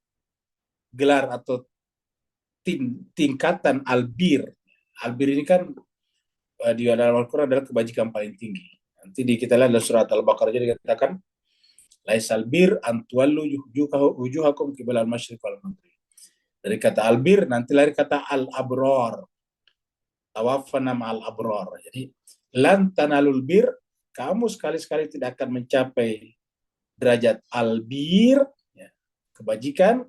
gelar atau tingkatan albir. Albir ini kan di dalam Al-Quran adalah kebajikan paling tinggi. Nanti kita lihat dalam surat Al-Baqarah jadi dikatakan laisal bir antuallu wujuhakum qibala al-masyriq wal maghrib. Dari kata albir nanti lari kata al-abror. Tawaffana ma'al abror. Jadi lan tanalul bir, kamu sekali-sekali tidak akan mencapai derajat albir, ya, kebajikan,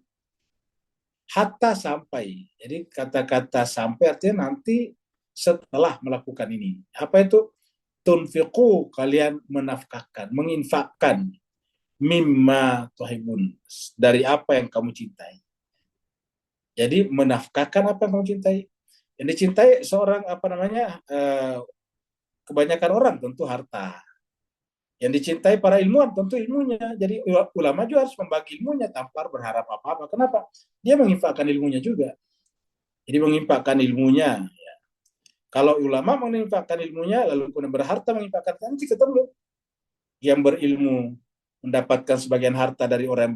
hatta sampai. Jadi kata-kata sampai artinya nanti setelah melakukan ini. Apa itu? Tunfiqu, kalian menafkahkan, menginfakkan, mimma tuhibun, dari apa yang kamu cintai. Jadi menafkahkan apa yang kamu cintai. Yang dicintai seorang kebanyakan orang tentu harta. Yang dicintai para ilmuwan tentu ilmunya. Jadi ulama juga harus membagi ilmunya tanpa berharap apa-apa. Kenapa? Dia menginfakkan ilmunya juga. Jadi menginfakkan ilmunya. Ya. Kalau ulama menginfakkan ilmunya, lalu kemudian berharta menginfakkan, nanti ketemu. Yang berilmu mendapatkan sebagian harta dari orang yang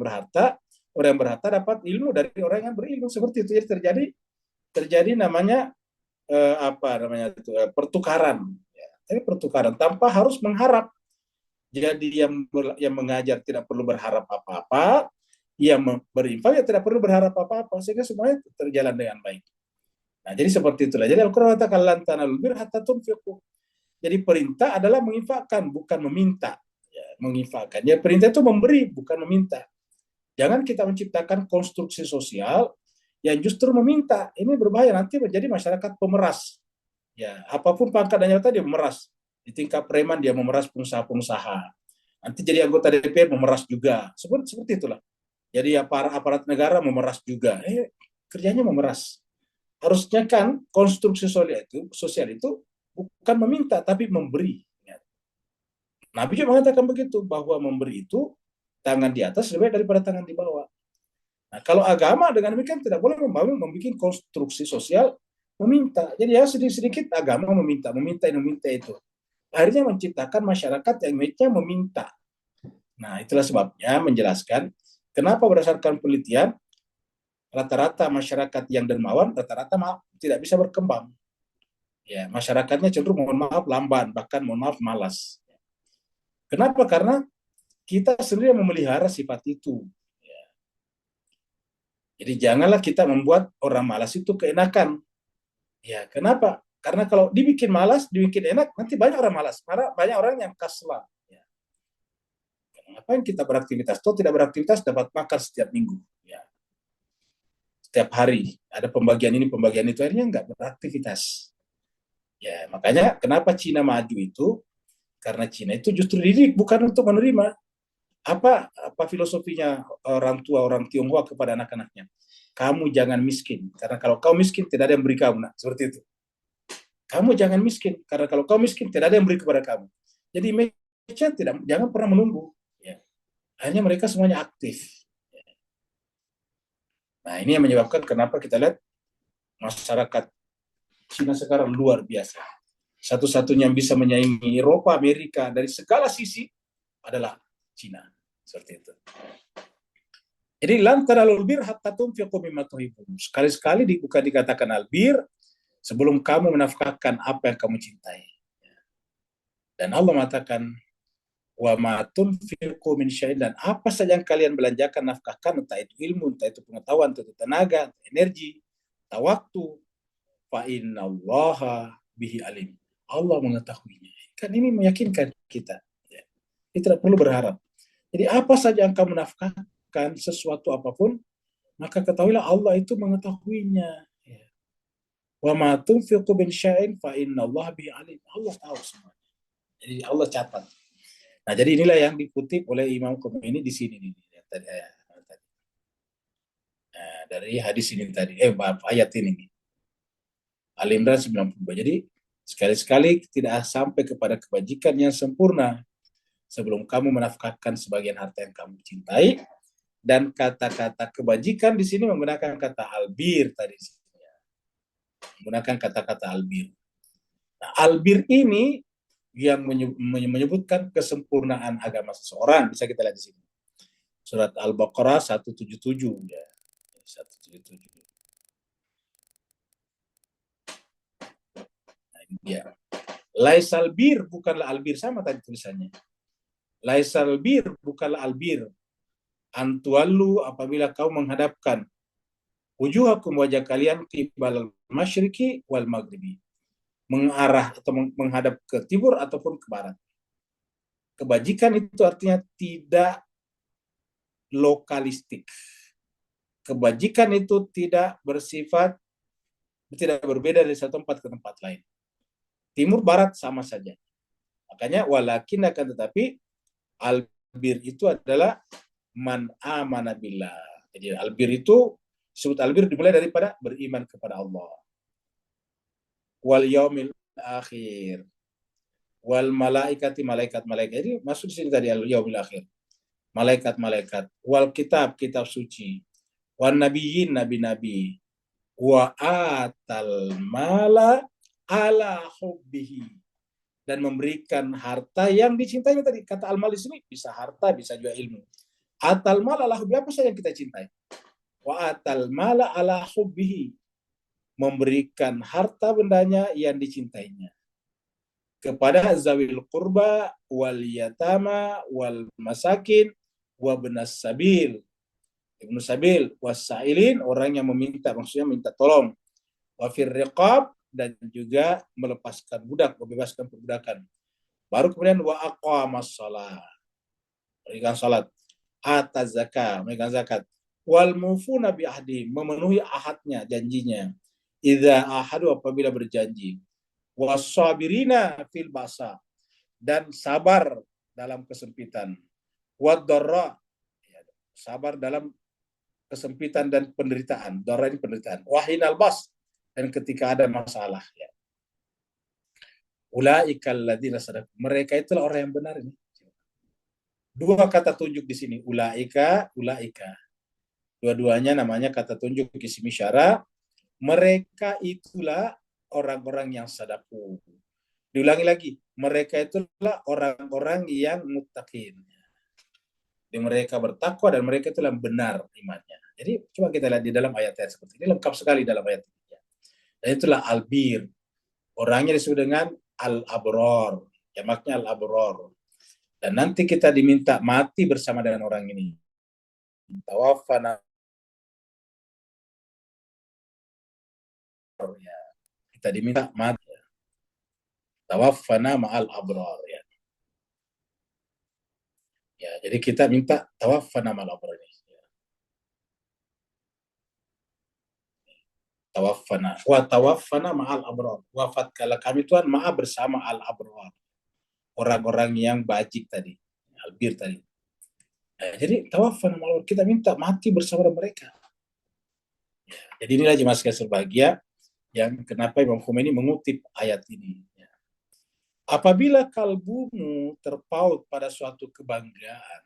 berharta dapat ilmu dari orang yang berilmu. Seperti itu. Jadi terjadi namanya pertukaran. Ya. Tapi pertukaran tanpa harus mengharap. Jadi yang mengajar tidak perlu berharap apa-apa, yang berinfak ya tidak perlu berharap apa-apa, sehingga semuanya terjalan dengan baik. Nah, jadi seperti itulah. Jadi Al-Quran katakan lan tanalul birra hatta tunfiqu. Jadi perintah adalah menginfakkan, bukan meminta. Ya, menginfakkan. Ya, perintah itu memberi, bukan meminta. Jangan kita menciptakan konstruksi sosial yang justru meminta. Ini berbahaya, nanti menjadi masyarakat pemeras. Ya, apapun pangkat dan jabatan dia memeras. Di tingkat preman dia memeras pengusaha-pengusaha. Nanti jadi anggota DPR memeras juga. Seperti itulah. Jadi aparat negara memeras juga. Kerjanya memeras. Harusnya kan konstruksi sosial itu bukan meminta tapi memberi. Nabi juga mengatakan begitu, bahwa memberi itu tangan di atas lebih baik daripada tangan di bawah. Nah, kalau agama dengan demikian tidak boleh membangun membuat konstruksi sosial meminta. Jadi ya sedikit-sedikit agama meminta itu. Akhirnya menciptakan masyarakat yang meminta. Nah, itulah sebabnya menjelaskan kenapa berdasarkan penelitian rata-rata masyarakat yang dermawan rata-rata tidak bisa berkembang. Ya, masyarakatnya cenderung mohon maaf lamban, bahkan mohon maaf malas. Kenapa? Karena kita sendiri yang memelihara sifat itu. Ya. Jadi janganlah kita membuat orang malas itu keenakan. Ya, kenapa? Karena kalau dibikin malas, dibikin enak, nanti banyak orang malas. Karena banyak orang yang kaslah. Ya. Ngapain kita beraktivitas? Toh tidak beraktivitas dapat makan setiap minggu. Ya. Setiap hari ada pembagian ini, pembagian itu, akhirnya nggak beraktivitas. Ya, makanya kenapa Cina maju itu? Karena Cina itu justru dididik bukan untuk menerima. Apa filosofinya orang tua orang Tionghoa kepada anak-anaknya? Kamu jangan miskin, karena kalau kau miskin tidak ada yang beri kamu. Nah, seperti itu. Kamu jangan miskin, karena kalau kau miskin tidak ada yang beri kepada kamu. Jadi mereka jangan pernah menunggu. Ya. Hanya mereka semuanya aktif. Nah, ini yang menyebabkan kenapa kita lihat masyarakat Cina sekarang luar biasa. Satu-satunya yang bisa menyaingi Eropa, Amerika dari segala sisi adalah Cina. Seperti itu. Jadi lan tanalul bir hatta tunfiqu mimma tuhibbun. Sekali-sekali bukan dikatakan albir sebelum kamu menafkahkan apa yang kamu cintai. Dan Allah mengatakan wa ma tunfiqu min syai'in, dan apa saja yang kalian belanjakan nafkahkan, entah itu ilmu, entah itu pengetahuan, entah itu tenaga, energi, entah waktu, fa innallaha bihi alim. Allah mengetahuinya. Kan ini meyakinkan kita. Ya. Kita tidak perlu berharap. Jadi apa saja yang kamu nafkahkan, sesuatu apapun, maka ketahuilah Allah itu mengetahuinya. Ya. Wa ma tunfiqu min syai'in fa innallaha bihi alim. Allah tahu semua. Jadi Allah catat. Nah, jadi inilah yang dikutip oleh Imam Khomeini di sini nih. Tadi, dari hadis ini tadi. Maaf, ayat ini. Al-Imran 92. Jadi, sekali-sekali tidak sampai kepada kebajikan yang sempurna sebelum kamu menafkahkan sebagian harta yang kamu cintai. Dan kata-kata kebajikan di sini menggunakan kata albir tadi. Menggunakan kata-kata albir. Nah, albir ini yang menyebutkan kesempurnaan agama seseorang. Bisa kita lihat di sini. Surat Al-Baqarah 177 ya. 177. Nah, ini dia. Laisal bir bukanlah albir, sama tadi tulisannya. Laisal bir bukanlah albir. Antuallu apabila kau menghadapkan wujuhakum, wajah kalian, qibal masyriqi wal maghribi, mengarah atau menghadap ke timur ataupun ke barat. Kebajikan itu artinya tidak lokalistik. Kebajikan itu tidak bersifat, tidak berbeda dari satu tempat ke tempat lain. Timur barat sama saja. Makanya walakin akan tetapi albir itu adalah man amana billah. Jadi albir itu, disebut albir dimulai daripada beriman kepada Allah. Wal yaumil akhir. Wal malaikati, malaikat-malaikat. Jadi masuk di sini tadi al yaumil akhir. Malaikat-malaikat. Wal kitab, kitab suci. Wan nabiyyin, nabi-nabi. Wa atal mala ala hubbihi, dan memberikan harta yang dicintainya tadi. Kata al-mal di sini bisa harta, bisa juga ilmu. Atal mala ala hubbihi, apa saja yang kita cintai. Wa atal mala ala hubbihi, memberikan harta bendanya yang dicintainya kepada zawil qurba wal yatama wal masakin wa benas sabil, ibnu sabil, wasailin, orang yang meminta, maksudnya minta tolong, wa fir riqab, dan juga melepaskan budak, membebaskan perbudakan. Baru kemudian wa aqamas shalah, berikan salat, ata zakat, memberikan zakat, wal mufuna bi ahdi, memenuhi ahadnya, janjinya, idza ahadu, apabila berjanji, wasabirina fil basa, dan sabar dalam kesempitan, wadarra, sabar dalam kesempitan dan penderitaan, darah ini penderitaan, wahinal bas, dan ketika ada masalah. Ya. Ulaikal ladzina sadaqu, mereka itulah orang yang benar ini. Dua kata tunjuk di sini, ulaika, ulaika. Dua-duanya namanya kata tunjuk isim isyarah. Mereka itulah orang-orang yang sadaku. Diulangi lagi, mereka itulah orang-orang yang muttaqin. Jadi mereka bertakwa dan mereka itulah benar imannya. Jadi coba kita lihat di dalam ayat-ayat seperti ini, lengkap sekali dalam ayat ini. Dan itulah albir. Orangnya disebut dengan al-abror. Jamaknya al-abror. Dan nanti kita diminta mati bersama dengan orang ini. Tawaffana. Ya. Kita diminta mati. Tawaffana ma'al abror. Ya. Ya, jadi kita minta tawaffana ma'al abror ini. Tawaffana. Wa tawaffana ma'al abror. Wafatkanlah kami Tuhan ma'a bersama al-abror. Orang-orang yang bajik tadi. Albir tadi. Nah, jadi tawaffana ma'al abror. Kita minta mati bersama mereka. Ya, jadi inilah jemaah sekalian berbahagia yang kenapa Imam Khomeini mengutip ayat ini. Ya. Apabila kalbumu terpaut pada suatu kebanggaan,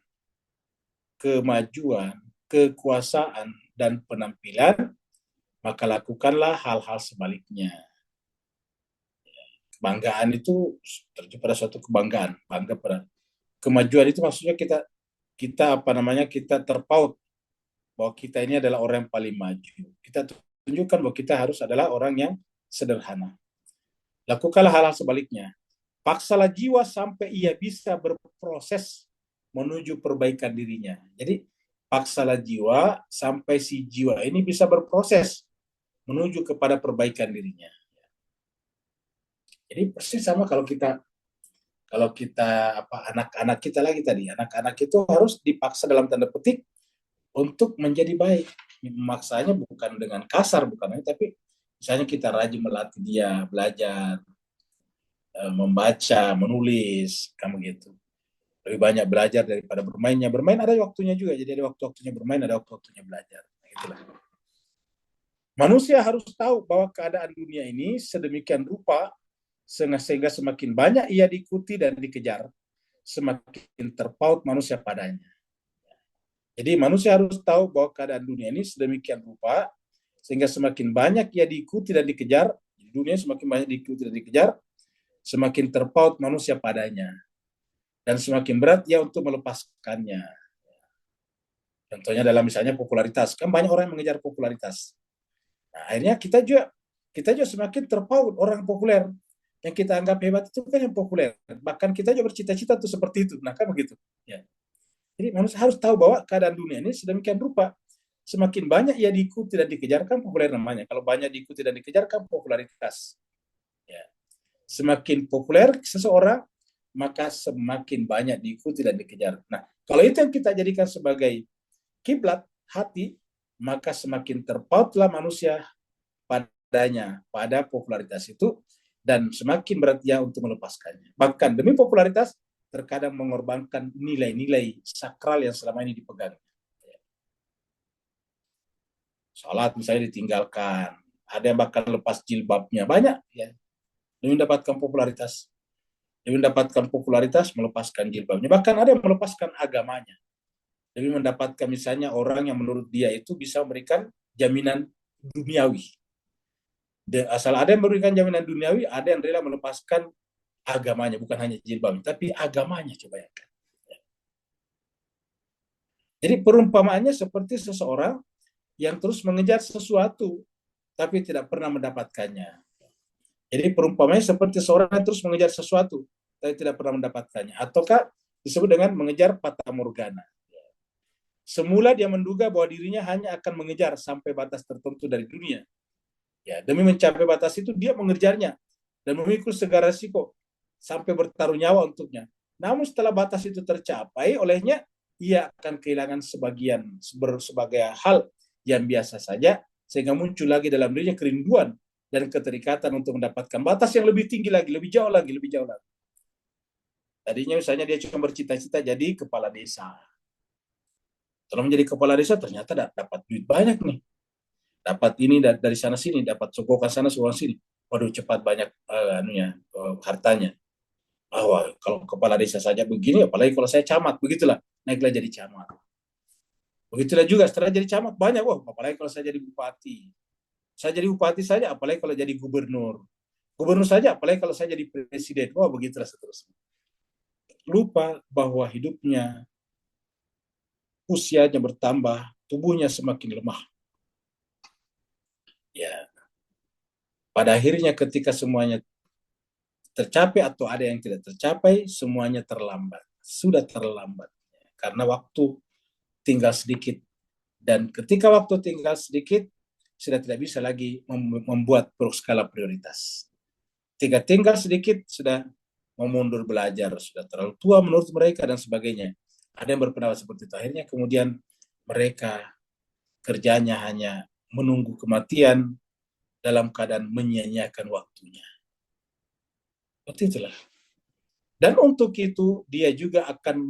kemajuan, kekuasaan, dan penampilan, maka lakukanlah hal-hal sebaliknya. Kebanggaan itu terjadi pada suatu kebanggaan, bangga pada kemajuan itu maksudnya kita kita kita terpaut bahwa kita ini adalah orang yang paling maju. Kita tunjukkan bahwa kita harus adalah orang yang sederhana. Lakukanlah hal-hal sebaliknya. Paksalah jiwa sampai ia bisa berproses menuju perbaikan dirinya. Jadi paksalah jiwa sampai si jiwa ini bisa berproses menuju kepada perbaikan dirinya. Jadi persis sama kalau kita anak-anak kita lagi tadi, anak-anak itu harus dipaksa dalam tanda petik untuk menjadi baik. Memaksanya bukan dengan kasar, bukan, tapi misalnya kita rajin melatih dia belajar, membaca, menulis, kamu gitu. Lebih banyak belajar daripada bermainnya. Bermain ada waktunya juga, jadi ada waktu-waktunya bermain, ada waktu-waktunya belajar. Itulah. Manusia harus tahu bahwa keadaan dunia ini sedemikian rupa sehingga semakin banyak ia diikuti dan dikejar, semakin terpaut manusia padanya. Jadi manusia harus tahu bahwa keadaan dunia ini sedemikian rupa sehingga semakin banyak ia diikuti dan dikejar, dunia semakin banyak diikuti dan dikejar, semakin terpaut manusia padanya. Dan semakin berat ia untuk melepaskannya. Contohnya dalam misalnya popularitas, kan banyak orang yang mengejar popularitas. Nah, akhirnya kita juga semakin terpaut orang populer. Yang kita anggap hebat itu kan yang populer. Bahkan kita juga bercita-cita tuh seperti itu. Nah, kan begitu. Ya. Jadi manusia harus tahu bahwa keadaan dunia ini sedemikian rupa. Semakin banyak ia diikuti dan dikejar, kan populer namanya. Kalau banyak diikuti dan dikejar, kan popularitas. Ya. Semakin populer seseorang, maka semakin banyak diikuti dan dikejar. Nah, kalau itu yang kita jadikan sebagai kiblat hati, maka semakin terpautlah manusia padanya, pada popularitas itu, dan semakin berat ia untuk melepaskannya. Bahkan demi popularitas, terkadang mengorbankan nilai-nilai sakral yang selama ini dipegang. Salat misalnya ditinggalkan, ada yang bahkan lepas jilbabnya, banyak ya, demi mendapatkan popularitas. Demi mendapatkan popularitas, melepaskan jilbabnya. Bahkan ada yang melepaskan agamanya. Demi mendapatkan misalnya orang yang menurut dia itu bisa memberikan jaminan duniawi. Asal ada yang memberikan jaminan duniawi, ada yang rela melepaskan agamanya, bukan hanya jilbabnya, tapi agamanya, coba ya. Jadi perumpamaannya seperti seseorang yang terus mengejar sesuatu, tapi tidak pernah mendapatkannya. Jadi perumpamaannya seperti seorang yang terus mengejar sesuatu, tapi tidak pernah mendapatkannya. Ataukah disebut dengan mengejar fata morgana. Semula dia menduga bahwa dirinya hanya akan mengejar sampai batas tertentu dari dunia. Ya, demi mencapai batas itu dia mengejarnya dan memikul segala risiko sampai bertaruh nyawa untuknya. Namun setelah batas itu tercapai olehnya, ia akan kehilangan sebagai hal yang biasa saja, sehingga muncul lagi dalam dirinya kerinduan dan keterikatan untuk mendapatkan batas yang lebih tinggi lagi, lebih jauh lagi. Tadinya misalnya dia cuma bercita-cita jadi kepala desa. Setelah menjadi kepala desa ternyata dapat duit banyak nih. Dapat ini dari sana sini, dapat sogokan sana sogokan sini. Waduh, cepat banyak hartanya. Kalau kepala desa saja begini, apalagi kalau saya camat, begitulah, naiklah jadi camat. Begitulah juga setelah jadi camat banyak, apalagi kalau saya jadi bupati. Saya jadi bupati saja, apalagi kalau jadi gubernur. Gubernur saja, apalagi kalau saya jadi presiden. Begitulah seterusnya. Lupa bahwa hidupnya, usianya bertambah, tubuhnya semakin lemah. Ya, pada akhirnya ketika semuanya tercapai atau ada yang tidak tercapai, semuanya terlambat. Sudah terlambat. Karena waktu tinggal sedikit. Dan ketika waktu tinggal sedikit, sudah tidak bisa lagi membuat skala prioritas. Ketika tinggal sedikit, sudah memundur belajar, sudah terlalu tua menurut mereka, dan sebagainya. Ada yang berpendapat seperti itu. Akhirnya kemudian mereka kerjanya hanya menunggu kematian dalam keadaan menyia-nyiakan waktunya. Seperti itulah. Dan untuk itu dia juga akan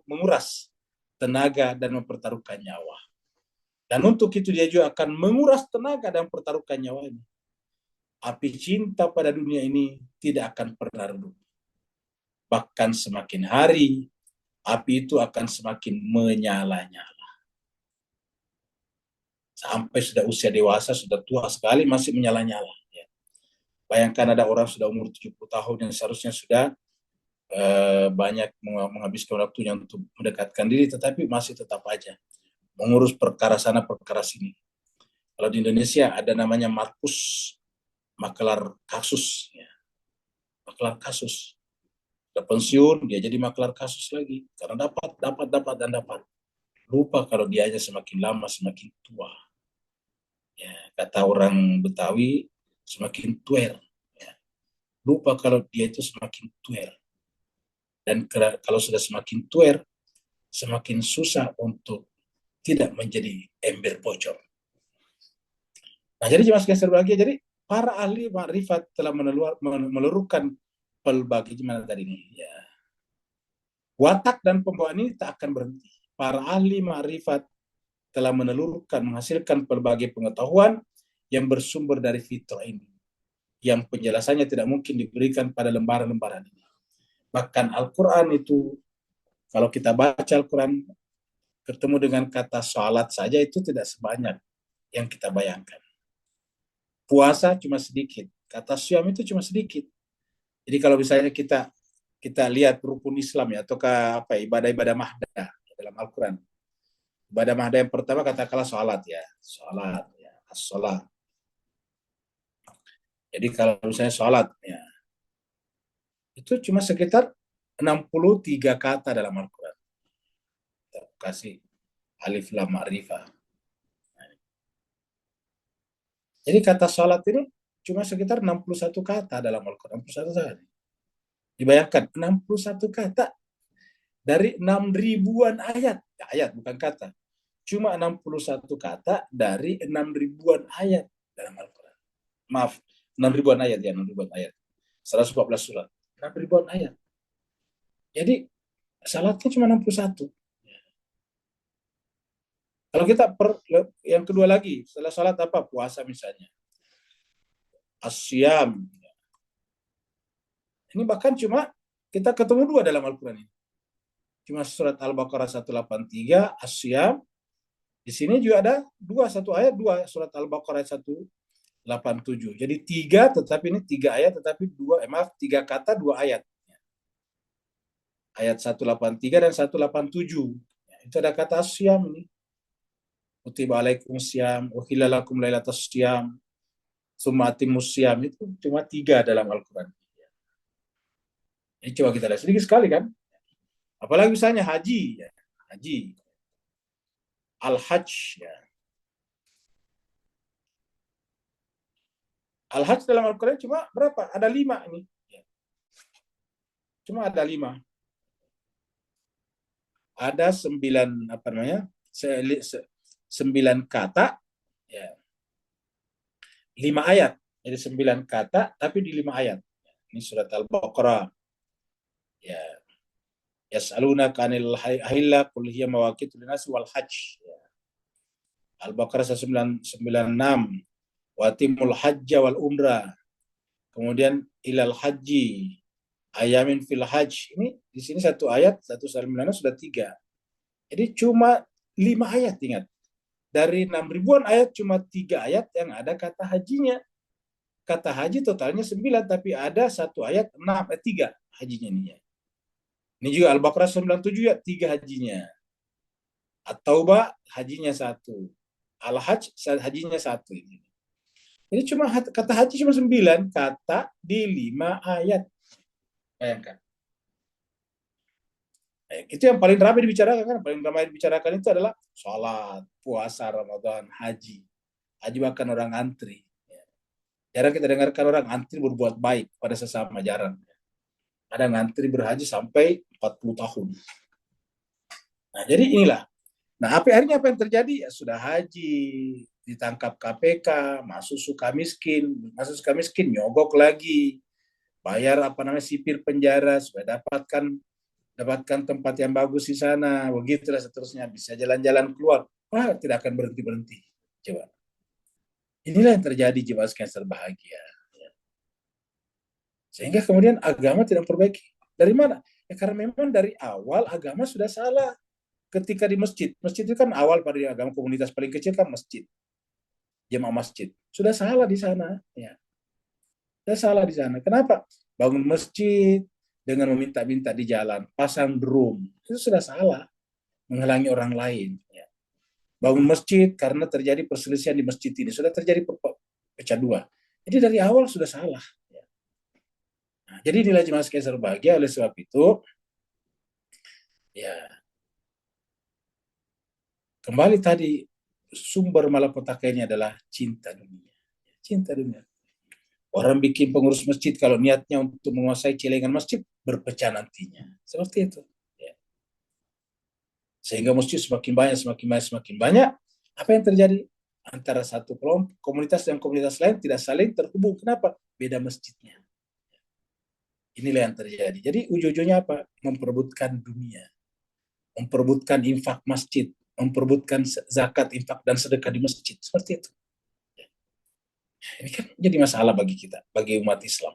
menguras tenaga dan mempertaruhkan nyawa. Dan untuk itu dia juga akan menguras tenaga dan mempertaruhkan nyawanya. Api cinta pada dunia ini tidak akan pernah redup. Bahkan semakin hari, api itu akan semakin menyala-nyala. Sampai sudah usia dewasa, sudah tua sekali, masih menyala-nyala. Bayangkan ada orang sudah umur 70 tahun yang seharusnya sudah banyak menghabiskan waktunya untuk mendekatkan diri, tetapi masih tetap aja mengurus perkara sana perkara sini. Kalau di Indonesia ada namanya Markus, makelar kasus, ya. Makelar kasus. Udah pensiun, dia jadi makelar kasus lagi karena dapat. Lupa kalau dia aja semakin lama semakin tua. Ya, kata orang Betawi, semakin tuer. Ya. Lupa kalau dia itu semakin tuer. Dan kalau sudah semakin tuer, semakin susah untuk tidak menjadi ember bocor. Nah, jadi jemaah sekalian berbahagia, jadi para ahli makrifat telah meluruhkan pelbagai gimana tadi ini. Ya. Watak dan pembawaan ini tak akan berhenti. Para ahli makrifat telah menelurkan, menghasilkan pelbagai pengetahuan yang bersumber dari fitrah ini, yang penjelasannya tidak mungkin diberikan pada lembaran-lembaran ini. Bahkan Al-Quran itu, kalau kita baca Al-Quran, ketemu dengan kata sholat saja itu tidak sebanyak yang kita bayangkan. Puasa cuma sedikit, kata syam itu cuma sedikit. Jadi kalau misalnya kita lihat rukun Islam ya, atau apa ibadah-ibadah mahdah dalam Al-Quran. Ibadah mahdah yang pertama katakanlah sholat ya, as-sholat. Jadi kalau misalnya sholat ya, itu cuma sekitar 63 kata dalam Al-Quran. Kita kasih alif lam ma'rifah. Jadi kata sholat ini cuma sekitar 61 kata dalam Al-Quran. 61 kata. Dibayangkan 61 kata dari 6 ribuan ayat. Ayat bukan kata. Cuma 61 kata dari 6 ribuan ayat dalam Al-Quran. Maaf, 6 ribuan ayat ya, 6 ribuan ayat. 114 surat. 6 ribuan ayat. Jadi salatnya cuma 61. Kalau kita yang kedua lagi, setelah salat apa? Puasa misalnya. Asyam. Ini bahkan cuma kita ketemu dua dalam Al-Quran ini. Cuma surat Al-Baqarah 183, Asyam. Di sini juga ada satu ayat, surat Al-Baqarah 187. Jadi tiga, tetapi ini tiga ayat, tetapi tiga kata, dua ayat. Ayat 183 dan 187. Itu ada kata Asyam ini. Kutiba alaikum syam, uhilla lakum lailatas syam, summa atimus syam. Itu cuma tiga dalam Al-Quran. Ini coba kita lihat sedikit sekali kan. Apalagi misalnya haji. Ya. Haji. Al-Hajj. Ya. Al-Hajj dalam Al-Quran cuma berapa? Ada 5 ini. Ya. Cuma ada 5. Ada 9 apa namanya? 9 kata. Ya. 5 ayat. Jadi 9 kata tapi di 5 ayat. Ini surat Al-Baqarah. Ya. Yas'alunaka 'anil ahilla qul hiya mawaqitu lin-nasi wal hajj. Ya. Al-Baqarah 196. Wa timul hajja wal umrah. Kemudian ilal haji ayamin fil hajj. Ini di sini satu ayat, satu salmilannya sudah 3. Jadi cuma 5 ayat, ingat. Dari 6 ribuan ayat cuma 3 ayat yang ada kata hajinya. Kata haji totalnya 9, tapi ada satu ayat 3 hajinya ini. Ini juga Al-Baqarah 97 ya, 3 hajinya. At-Taubah hajinya 1. Al-Hajj hajinya 1 ini. Ini cuma kata haji cuma 9 kata di 5 ayat. Bayangkan. Itu yang paling ramai dibicarakan kan? Paling ramai dibicarakan itu adalah sholat, puasa, Ramadan, haji. Haji bahkan orang antri. Jarang kita dengarkan orang antri berbuat baik pada sesama, jarang. Ada ngantri berhaji sampai 40 tahun. Nah, jadi inilah. Nah, akhirnya apa yang terjadi? Ya, sudah haji, ditangkap KPK, masuk suka miskin, nyogok lagi, bayar sipir penjara supaya dapatkan tempat yang bagus di sana, begitulah seterusnya, bisa jalan-jalan keluar. Wah, tidak akan berhenti. Coba. Inilah yang terjadi jemaah sekalian berbahagia. Sehingga kemudian agama tidak perbaiki. Dari mana? Ya karena memang dari awal agama sudah salah. Ketika di masjid itu kan awal pada agama komunitas paling kecil kan masjid. Jemaah masjid. Sudah salah di sana. Ya. Sudah salah di sana. Kenapa? Bangun masjid, dengan meminta-minta di jalan, pasang drum, itu sudah salah, menghalangi orang lain. Ya. Bangun masjid karena terjadi perselisihan di masjid ini, sudah terjadi pecah dua. Jadi dari awal sudah salah. Ya. Nah, jadi inilah jemaah sekalian berbahagia, oleh sebab itu, ya kembali tadi, sumber malapetaka ini adalah cinta dunia. Cinta dunia. Orang bikin pengurus masjid kalau niatnya untuk menguasai celengan masjid, berpecah nantinya. Seperti itu. Ya. Sehingga masjid semakin banyak, semakin banyak, semakin banyak. Apa yang terjadi? Antara satu kelompok, komunitas dan komunitas lain tidak saling terhubung. Kenapa? Beda masjidnya. Inilah yang terjadi. Jadi ujung-ujungnya apa? Memperebutkan dunia. Memperebutkan infak masjid. Memperebutkan zakat, infak, dan sedekah di masjid. Seperti itu. Ini kan jadi masalah bagi kita, bagi umat Islam.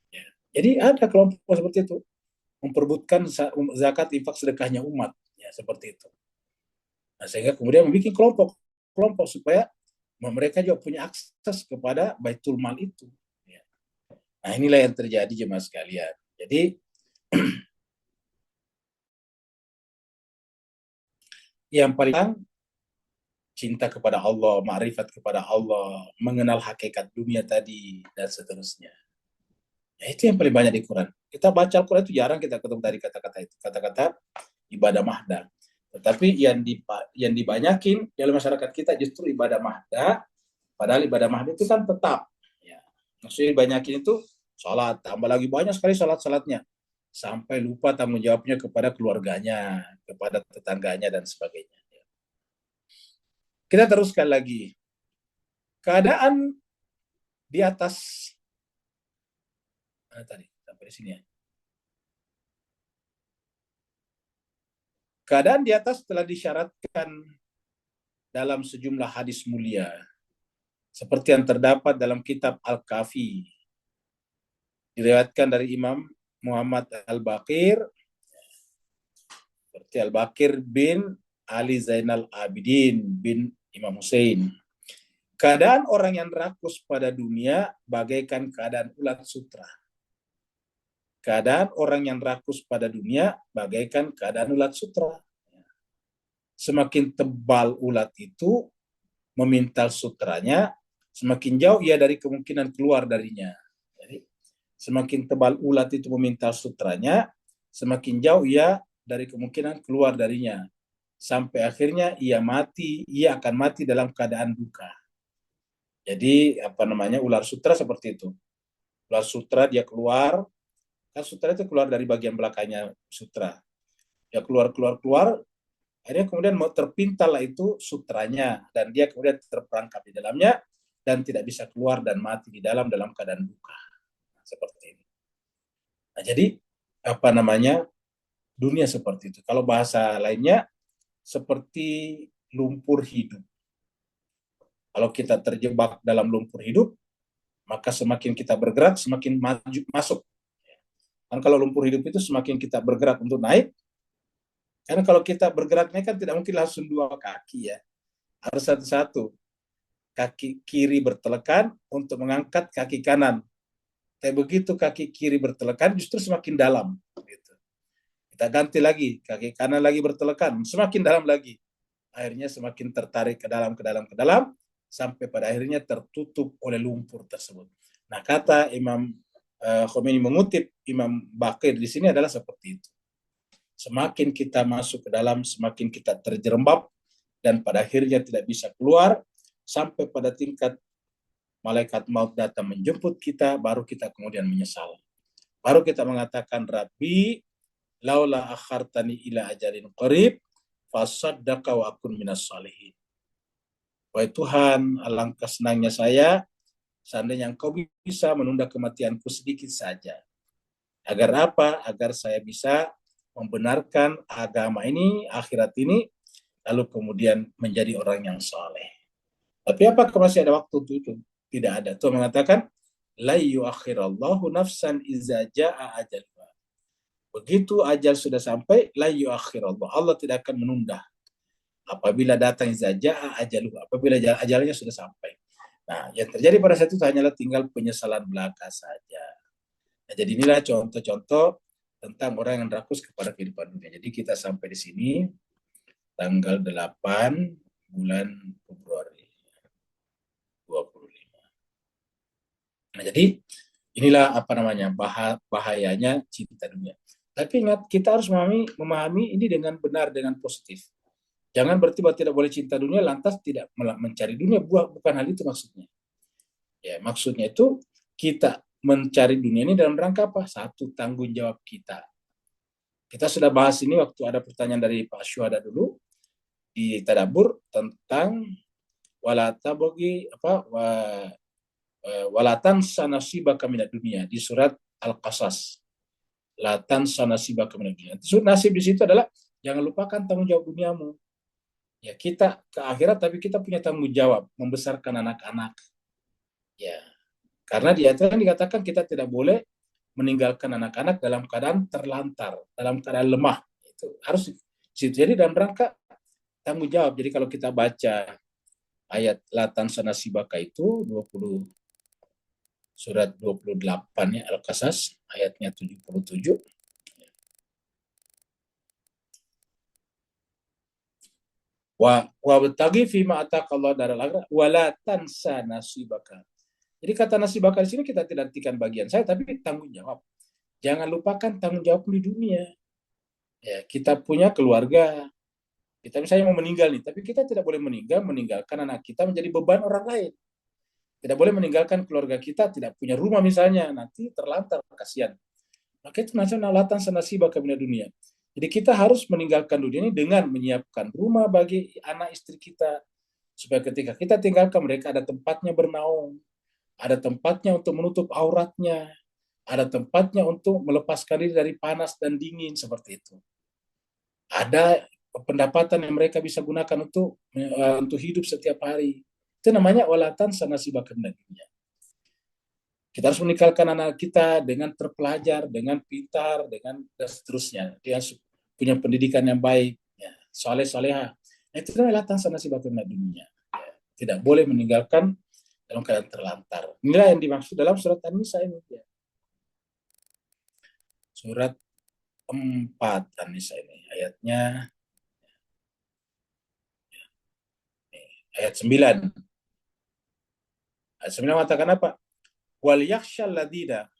Ya. Jadi ada kelompok seperti itu, memperebutkan zakat, infak, sedekahnya umat, ya seperti itu. Nah, sehingga kemudian membuat kelompok supaya mereka juga punya akses kepada Baitul Mal itu. Ya. Nah, inilah yang terjadi jemaah sekalian. Jadi yang paling cinta kepada Allah, ma'rifat kepada Allah, mengenal hakikat dunia tadi, dan seterusnya. Ya, itu yang paling banyak di Quran. Kita baca Al-Quran itu jarang kita ketemu dari kata-kata itu, kata-kata ibadah mahda. Tetapi yang dibanyakin dalam masyarakat kita justru ibadah mahda, padahal ibadah mahda itu kan tetap. Ya. Maksudnya dibanyakin itu sholat, tambah lagi banyak sekali sholat-sholatnya. Sampai lupa tanggung jawabnya kepada keluarganya, kepada tetangganya, dan sebagainya. Kita teruskan lagi. Keadaan di atas tadi sampai di sini ya. Keadaan di atas telah disyaratkan dalam sejumlah hadis mulia, seperti yang terdapat dalam kitab Al-Kafi, diriwayatkan dari Imam Muhammad Al-Baqir, seperti Al-Baqir bin Ali Zainal Abidin bin Imam Hussein. Keadaan orang yang rakus pada dunia bagaikan keadaan ulat sutra. Keadaan orang yang rakus pada dunia bagaikan keadaan ulat sutra. Semakin tebal ulat itu, memintal sutranya, semakin jauh ia dari kemungkinan keluar darinya. Jadi, semakin tebal ulat itu memintal sutranya, semakin jauh ia dari kemungkinan keluar darinya. Sampai akhirnya ia akan mati dalam keadaan duka. Jadi ular sutra seperti itu. Ular sutra dia keluar, kan sutra itu keluar dari bagian belakangnya sutra. Dia keluar, akhirnya kemudian mau terpintal lah itu sutranya, dan dia kemudian terperangkap di dalamnya dan tidak bisa keluar dan mati di dalam keadaan duka. Nah, seperti ini. Nah, jadi dunia seperti itu. Kalau bahasa lainnya seperti lumpur hidup. Kalau kita terjebak dalam lumpur hidup, maka semakin kita bergerak, semakin maju masuk. Kan kalau lumpur hidup itu semakin kita bergerak untuk naik, karena kalau kita bergeraknya kan tidak mungkin langsung dua kaki ya, harus satu-satu. Kaki kiri bertelekan untuk mengangkat kaki kanan. Tapi begitu kaki kiri bertelekan, justru semakin dalam. Gitu. Kita ganti lagi, kaki kanan lagi bertelekan, semakin dalam lagi. Akhirnya semakin tertarik ke dalam, sampai pada akhirnya tertutup oleh lumpur tersebut. Nah, kata Imam Khomeini mengutip Imam Baqir di sini adalah seperti itu. Semakin kita masuk ke dalam, semakin kita terjerembab, dan pada akhirnya tidak bisa keluar, sampai pada tingkat malaikat maut datang menjemput kita, baru kita kemudian menyesal. Baru kita mengatakan, Rabbi, laula akhartani ila ajalin qarib, fasaddaqa wa akun minas salihin. Wahai Tuhan, alangkah senangnya saya, seandainya Engkau bisa menunda kematianku sedikit saja. Agar apa? Agar saya bisa membenarkan agama ini, akhirat ini, lalu kemudian menjadi orang yang saleh. Tapi apakah masih ada waktu itu? Tidak ada. Tuhan mengatakan, la yuakhirallahu nafsan iza jaa ajaluha. Begitu ajal sudah sampai, la yuakhirallah. Allah tidak akan menunda. Apabila datang iza jaa ajaluha, apabila ajalnya sudah sampai. Nah, yang terjadi pada saat itu hanyalah tinggal penyesalan belaka saja. Nah, jadi inilah contoh-contoh tentang orang yang rakus kepada kehidupan dunia. Jadi kita sampai di sini tanggal 8 bulan Februari 25. Nah, jadi inilah apa namanya bahayanya cinta dunia. Tapi ingat, kita harus memahami ini dengan benar, dengan positif. Jangan berarti bahwa tidak boleh cinta dunia lantas tidak mencari dunia. Bukan hal itu maksudnya. Ya, maksudnya itu kita mencari dunia ini dalam rangka apa? Satu, tanggung jawab kita. Kita sudah bahas ini waktu ada pertanyaan dari Pak Syuhada dulu di Tadabur tentang walata bagi apa walatan sanasibaka minad dunia di surat Al-Qasas. Latan sanasibaka minad dunia. Nasib di situ adalah jangan lupakan tanggung jawab duniamu. Ya, kita ke akhirat tapi kita punya tanggung jawab membesarkan anak-anak. Ya, karena di atas dikatakan kita tidak boleh meninggalkan anak-anak dalam keadaan terlantar, dalam keadaan lemah. Itu harus jadi dalam rangka tanggung jawab. Jadi kalau kita baca ayat latan sanasibaka itu 20 surat 28 ya Al-Qasas ayatnya 77. Wa betagi fima ataqallahu daral akhirah wala tansa nasibaka. Jadi kata nasibaka di sini kita tidak artikan bagian saya tapi tanggung jawab. Jangan lupakan tanggung jawab di dunia. Ya, kita punya keluarga. Kita misalnya mau meninggal nih, tapi kita tidak boleh meninggalkan anak kita menjadi beban orang lain. Tidak boleh meninggalkan keluarga kita, tidak punya rumah misalnya, nanti terlantar, kasihan. Maka itu nasional latan sanasibaka minad dunia. Jadi kita harus meninggalkan dunia ini dengan menyiapkan rumah bagi anak istri kita. Supaya ketika kita tinggalkan mereka ada tempatnya bernaung. Ada tempatnya untuk menutup auratnya. Ada tempatnya untuk melepaskan diri dari panas dan dingin seperti itu. Ada pendapatan yang mereka bisa gunakan untuk hidup setiap hari. Itu namanya walatan sanasibaka minad dunia. Kita harus meninggalkan anak kita dengan terpelajar, dengan pintar, dengan dan seterusnya. Dia punya pendidikan yang baik, ya, soleh-soleha. Nah, itu adalah tansa nasib dunia. Ya, tidak boleh meninggalkan dalam keadaan terlantar. Inilah yang dimaksud dalam surat An-Nisa ini. Ya. Surat 4 An-Nisa ini. Ayatnya ayat 9. Ayat 9 mengatakan apa? Wal yakhshal ladina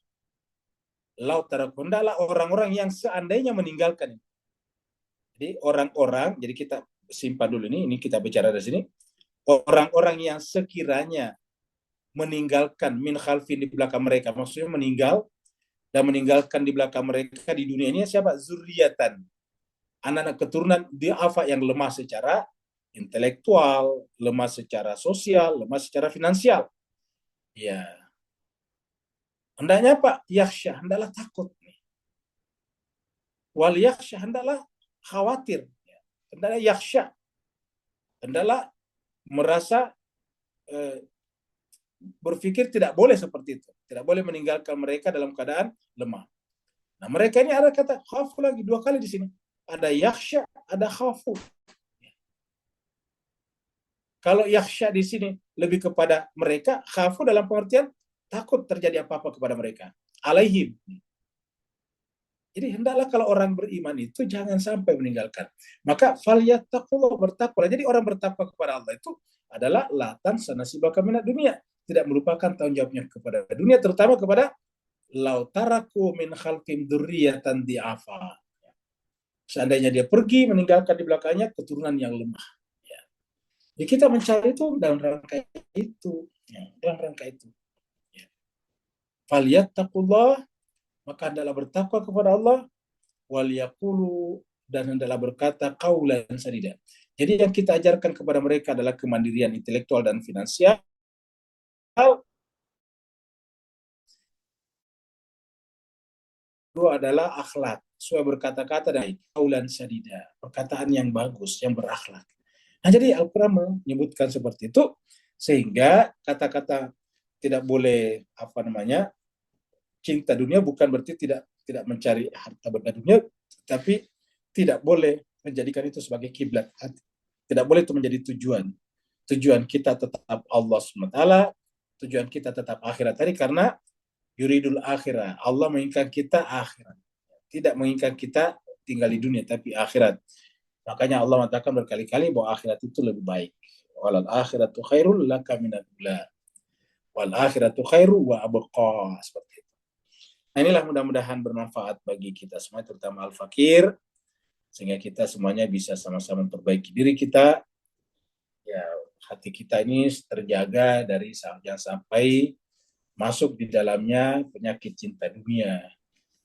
lau tarakundala orang-orang yang seandainya meninggalkan. Jadi orang-orang, jadi kita simpan dulu ini kita bicara dari sini. Orang-orang yang sekiranya meninggalkan min khalfin di belakang mereka, maksudnya meninggal dan meninggalkan di belakang mereka di dunia ini siapa? Zuriatan. Anak-anak keturunan diafa yang lemah secara intelektual, lemah secara sosial, lemah secara finansial. Ya. Hendaknya apa? Yakhsha, hendaklah takut. Wal yakhsha, hendaklah khawatir. Hendaklah yakhsha, hendaklah merasa berpikir tidak boleh seperti itu. Tidak boleh meninggalkan mereka dalam keadaan lemah. Nah, mereka ini ada kata khafu lagi 2 kali di sini. Ada yakhsha, ada khafu. Kalau yakhsha di sini lebih kepada mereka, khafu dalam pengertian takut terjadi apa-apa kepada mereka. Alaihim. Jadi hendaklah kalau orang beriman itu jangan sampai meninggalkan. Maka falyattaqullah, bertakwalah. Jadi orang bertakwa kepada Allah itu adalah latan sanasibaka minad dunia. Tidak melupakan tanggung jawabnya kepada dunia, terutama kepada lautaraku min khalqim dzurriyyatan di'afa. Seandainya dia pergi meninggalkan di belakangnya keturunan yang lemah. Ya. Jadi kita mencari itu dalam rangka itu. Ya, dalam rangka itu. Ya. Falyattaqullah, maka hendaklah bertakwa kepada Allah, wal yaqulu, dan hendaklah berkata qaulan sadida. Jadi yang kita ajarkan kepada mereka adalah kemandirian intelektual dan finansial. Kedua adalah akhlak, supaya berkata-kata dan qaulan sadida, perkataan yang bagus, yang berakhlak. Nah, jadi Al-Quran menyebutkan seperti itu sehingga kata-kata tidak boleh cinta dunia bukan berarti tidak mencari harta benda dunia, tapi tidak boleh menjadikan itu sebagai kiblat hati. Tidak boleh itu menjadi tujuan. Tujuan kita tetap Allah SWT, tujuan kita tetap akhirat tadi, karena yuridul akhirah. Allah menginginkan kita akhirat. Tidak menginginkan kita tinggal di dunia, tapi akhirat. Makanya Allah mengatakan berkali-kali bahwa akhirat itu lebih baik. Wal akhiratu khairul laka minad dunya. Wal akhiratu khairu wa abqa. Seperti itu. Nah, inilah mudah-mudahan bermanfaat bagi kita semua, terutama al-fakir, sehingga kita semuanya bisa sama-sama memperbaiki diri kita. Ya, hati kita ini terjaga dari jangan sampai masuk di dalamnya penyakit cinta dunia.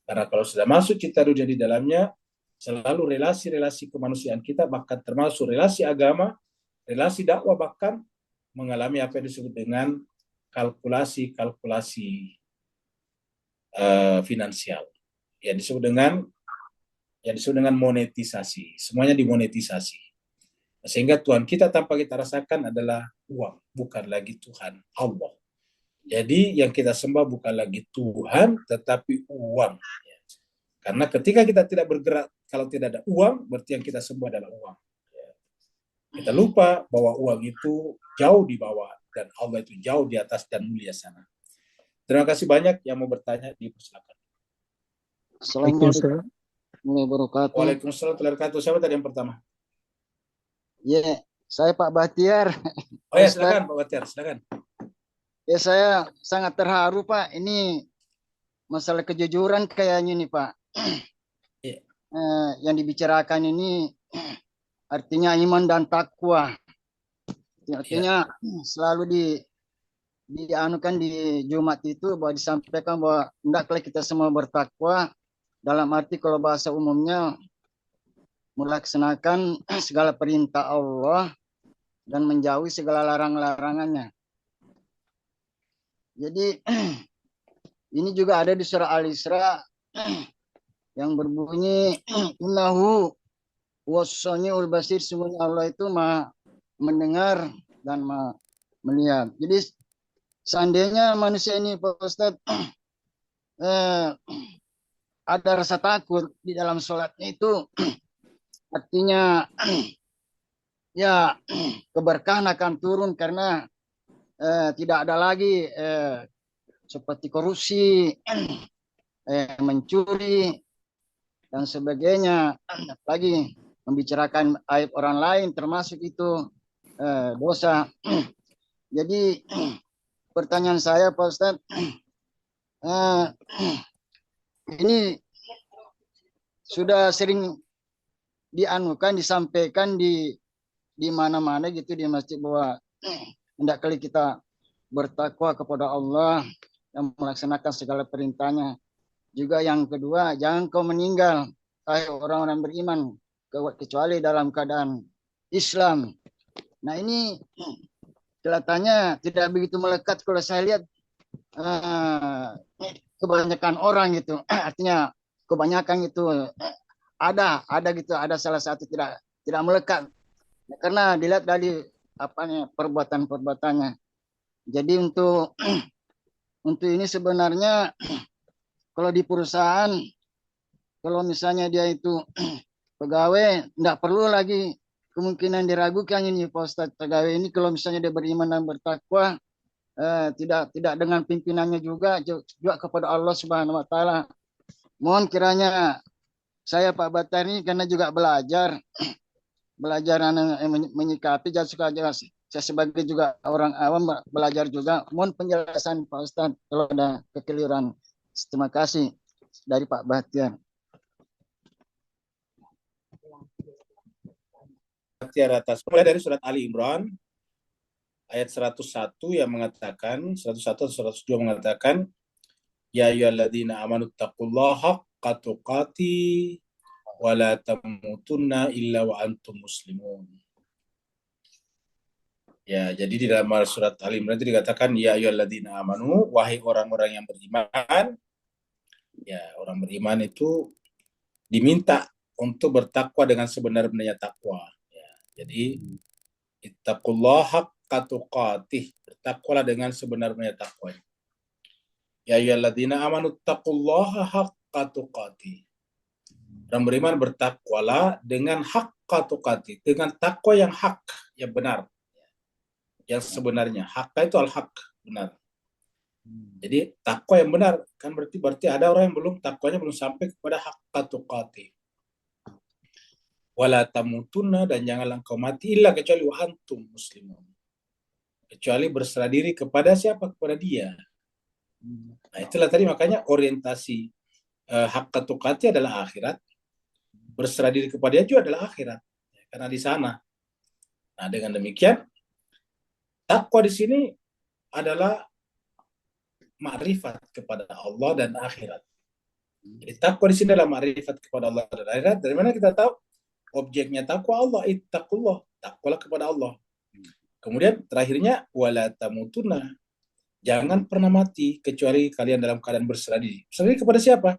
Karena kalau sudah masuk cinta dunia di dalamnya, selalu relasi-relasi kemanusiaan kita, bahkan termasuk relasi agama, relasi dakwah, bahkan mengalami apa yang disebut dengan kalkulasi finansial. Yang disebut dengan monetisasi. Semuanya dimonetisasi. Sehingga Tuhan kita tanpa kita rasakan adalah uang, bukan lagi Tuhan, Allah. Jadi yang kita sembah bukan lagi Tuhan, tetapi uang. Karena ketika kita tidak bergerak, kalau tidak ada uang, berarti yang kita sembah adalah uang. Kita lupa bahwa uang itu jauh di bawah, dan Allah itu jauh di atas dan mulia sana. Terima kasih banyak yang mau bertanya, dipersilakan. Assalamualaikum warahmatullahi wabarakatuh. Waalaikumsalam warahmatullahi wabarakatuh. Siapa tadi yang pertama? Ya, saya Pak Bahtiar. Oh ya, silakan Pak Bahtiar, silakan. Ya, saya sangat terharu Pak. Ini masalah kejujuran kayaknya nih Pak. Iya. Yang dibicarakan ini artinya iman dan takwa. Artinya selalu dianukan di Jumat itu bahwa disampaikan bahwa hendaklah kita semua bertakwa, dalam arti kalau bahasa umumnya melaksanakan segala perintah Allah dan menjauhi segala larang-larangannya. Jadi ini juga ada di surah Al-Isra yang berbunyi innahu wassami'ul basir, sungguhnya Allah itu Maha mendengar dan Maha melihat. Jadi seandainya manusia ini Pak Ustadz ada rasa takut di dalam sholatnya itu artinya ya keberkahan akan turun karena tidak ada lagi seperti korupsi, mencuri dan sebagainya, lagi membicarakan aib orang lain termasuk itu dosa. Jadi pertanyaan saya Pak Ustadz, ini sudah sering disampaikan di mana-mana gitu di masjid bahwa hendaklah kita bertakwa kepada Allah dan melaksanakan segala perintahnya. Juga yang kedua, jangan kau meninggal, hai orang-orang beriman, kecuali dalam keadaan Islam. Nah ini kelihatannya tidak begitu melekat kalau saya lihat kebanyakan orang itu, artinya kebanyakan itu ada gitu, ada salah satu tidak melekat karena dilihat dari perbuatan-perbuatannya. Jadi untuk ini sebenarnya kalau di perusahaan, kalau misalnya dia itu pegawai, tidak perlu lagi kemungkinan diragukan ini Pak Ustadz. Pegawai ini kalau misalnya dia beriman dan bertakwa, tidak dengan pimpinannya juga kepada Allah Subhanahu Wa Taala. Mohon kiranya saya Pak Bahtiar ini karena juga belajar menyikapi, jangan suka saya sebagai juga orang awam belajar juga. Mohon penjelasan Pak Ustadz kalau ada kekeliruan. Terima kasih dari Pak Bahtiar. Bahtiar atas mulai dari surat Ali Imran ayat 101 yang mengatakan 101 atau 102 mengatakan ya ayyuhalladzina amanu taqullaha haqqa tuqatih wa la tamutunna illa wa antum muslimun. Ya, jadi di dalam surat Ali Imran itu dikatakan ya ayyuhalladzina amanu, wahai orang-orang yang beriman. Ya, orang beriman itu diminta untuk bertakwa dengan sebenar-benarnya takwa. Ya, jadi ittaqullaha haqqa tuqatih, bertakwalah dengan sebenar-benarnya takwa. Ya ayyuhalladzina amanu taqullaha haqqa tuqatih. Orang beriman bertakwalah dengan haqqa tuqatih, dengan takwa yang hak, yang benar, yang sebenarnya. Haqqa itu al-haq, benar. Jadi takwa yang benar kan berarti ada orang yang takwanya belum sampai kepada haqqa tuqati. Wala tamutunna, dan janganlah engkau mati illa kecuali wa antum muslimun. Kecuali berserah diri kepada siapa? Kepada dia. Nah, itulah tadi makanya orientasi haqqa tuqati adalah akhirat. Berserah diri kepada dia juga adalah akhirat. Karena di sana. Nah, dengan demikian takwa di sini adalah makrifat kepada Allah dan akhirat. Jadi takwa di sini adalah makrifat kepada Allah dan akhirat. Dari mana kita tahu? Objeknya takwa Allah, ittaqullah, takwalah kepada Allah. Kemudian terakhirnya wala tamutunna, jangan pernah mati kecuali kalian dalam keadaan berserah diri. Berserah diri kepada siapa?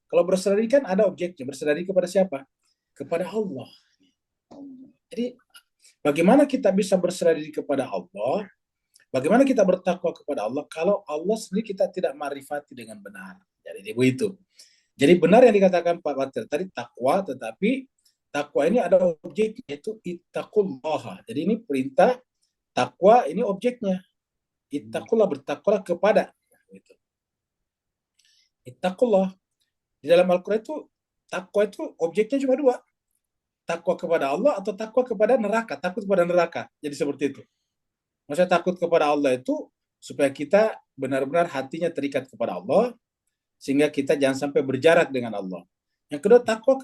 Kalau berserah diri kan ada objeknya, berserah diri kepada siapa? Kepada Allah. Jadi bagaimana kita bisa berserah diri kepada Allah? Bagaimana kita bertakwa kepada Allah kalau Allah sendiri kita tidak marifati dengan benar? Jadi begitu. Jadi benar yang dikatakan Pak Batir tadi takwa, tetapi takwa ini ada objeknya, yaitu ittaqullah. Jadi ini perintah, takwa ini objeknya. Ittaqullah, bertakwalah kepada. Ittaqullah. Di dalam Al-Quran itu takwa itu objeknya cuma dua. Takwa kepada Allah atau takwa kepada neraka. Takut kepada neraka. Jadi seperti itu. Maksudnya takut kepada Allah itu supaya kita benar-benar hatinya terikat kepada Allah, sehingga kita jangan sampai berjarak dengan Allah. Yang kedua,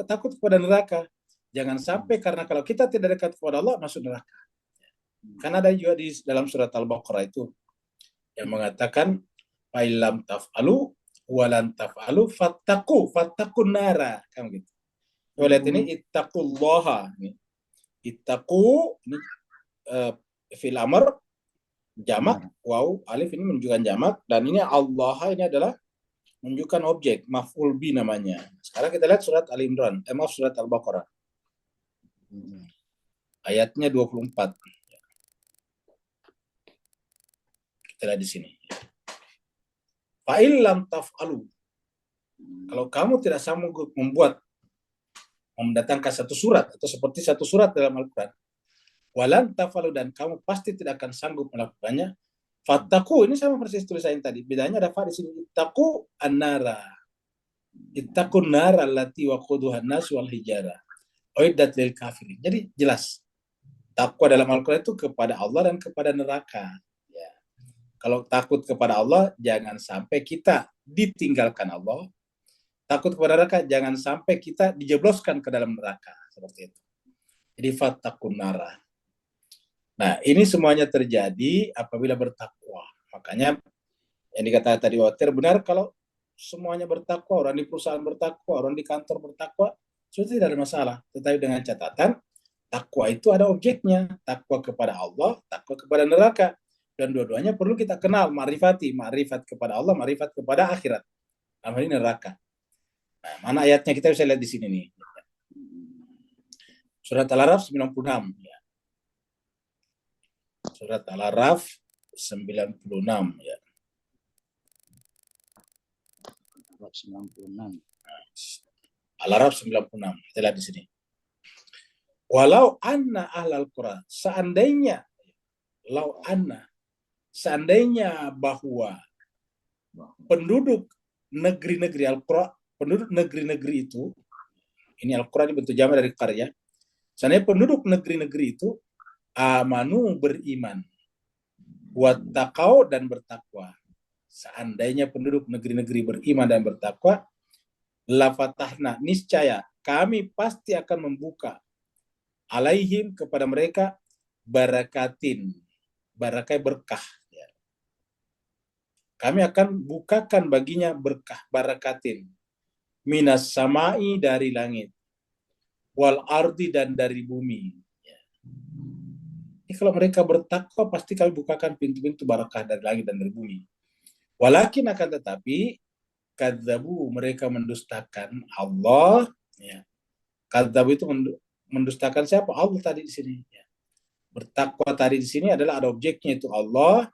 takut kepada neraka. Jangan sampai karena kalau kita tidak dekat kepada Allah, masuk neraka. Karena ada juga di dalam surat Al-Baqarah itu yang mengatakan fa'ilam taf'alu walan taf'alu fattaqun nara. Kan gitu. Coba lihat ini ittaqullaha. Ittaqu ini fil amr jamak, waw alif ini menunjukkan jamak, dan ini Allah ini adalah menunjukkan objek, maf'ul bi namanya. Sekarang kita lihat surat Al-Imran, surat Al-Baqarah. Ayatnya 24. Kita lihat di sini. Fa'illam taf'alu. Kalau kamu tidak sanggup mendatangkan satu surat atau seperti satu surat dalam Al-Quran, walan taf'alu, dan kamu pasti tidak akan sanggup melakukannya, fattaku, ini sama persis tulisan tadi. Bedanya ada fa di sini, ittaqu an-nara. Ittaqun nara allati waquduha an-nas wal hijara. Uiddat lil kafirin. Jadi jelas. Takwa dalam Al-Quran itu kepada Allah dan kepada neraka. Ya. Kalau takut kepada Allah, jangan sampai kita ditinggalkan Allah. Takut kepada neraka, jangan sampai kita dijebloskan ke dalam neraka. Seperti itu. Jadi fattaqun nara. Nah, ini semuanya terjadi apabila bertakwa. Makanya yang dikatakan tadi Watir benar, kalau semuanya bertakwa, orang di perusahaan bertakwa, orang di kantor bertakwa, sudah tidak ada masalah. Tetapi dengan catatan, takwa itu ada objeknya. Takwa kepada Allah, takwa kepada neraka. Dan dua-duanya perlu kita kenal, ma'rifati. Ma'rifat kepada Allah, ma'rifat kepada akhirat. Nama ini neraka. Nah, mana ayatnya kita bisa lihat di sini nih. Surat Al-Araf 96. Ya. Surat Al-Araf 96. Ya. 96. Al-Araf 96. Kita lihat di sini. Walau anna ahlal qura, seandainya bahwa penduduk negeri-negeri Al-Qura, penduduk negeri-negeri itu, ini Al-Qura ini bentuk jamak dari karya. Seandainya penduduk negeri-negeri itu amanu, beriman, wattaqau, dan bertakwa. Seandainya penduduk negeri-negeri beriman dan bertakwa, lafatahna, niscaya kami pasti akan membuka alaihim, kepada mereka, barakatin, barakai berkah. Kami akan bukakan baginya berkah, barakatin, minas samai, dari langit, wal ardi, dan dari bumi. Jadi kalau mereka bertakwa, pasti kami bukakan pintu-pintu barakah dari langit dan dari bumi. Walakin, akan tetapi, kadzabu, mereka mendustakan Allah. Ya. Kadzabu itu mendustakan siapa? Allah tadi di sini. Ya. Bertakwa tadi di sini adalah ada objeknya, itu Allah.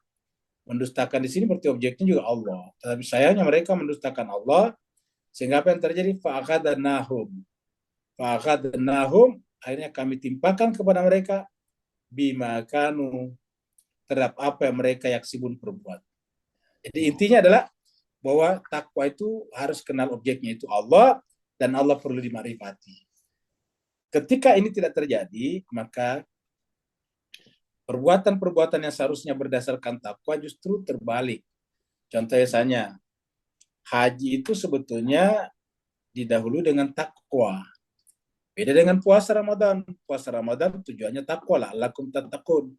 Mendustakan di sini berarti objeknya juga Allah. Tetapi sayangnya mereka mendustakan Allah, sehingga apa yang terjadi? Fa'akhadnahum, akhirnya kami timpakan kepada mereka bima kanu, terhadap apa yang mereka yaksibun perbuat. Jadi intinya adalah bahwa takwa itu harus kenal objeknya itu Allah, dan Allah perlu dimakrifati. Ketika ini tidak terjadi, maka perbuatan-perbuatan yang seharusnya berdasarkan takwa justru terbalik. Contoh misalnya, haji itu sebetulnya didahului dengan takwa. Beda dengan puasa Ramadan. Puasa Ramadan tujuannya takwa lah, lakum tattaqun.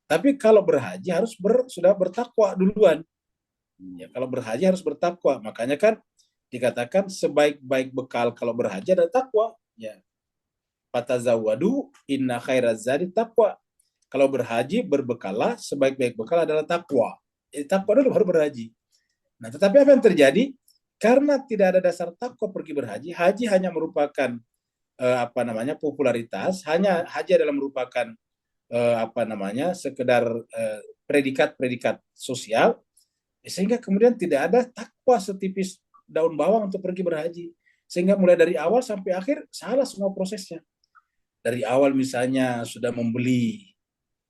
Tapi kalau berhaji harus sudah bertakwa duluan. Ya, kalau berhaji harus bertakwa. Makanya kan dikatakan sebaik-baik bekal kalau berhaji ada takwa. Ya. Fatazawwadu inna khairaz zadi taqwa. Kalau berhaji berbekalah, sebaik-baik bekal adalah takwa. Jadi takwa dulu baru berhaji. Nah, tetapi apa yang terjadi? Karena tidak ada dasar takwa pergi berhaji, haji hanya merupakan popularitas, hanya haji adalah merupakan sekedar predikat-predikat sosial, sehingga kemudian tidak ada takwa setipis daun bawang untuk pergi berhaji. Sehingga mulai dari awal sampai akhir salah semua prosesnya. Dari awal misalnya sudah membeli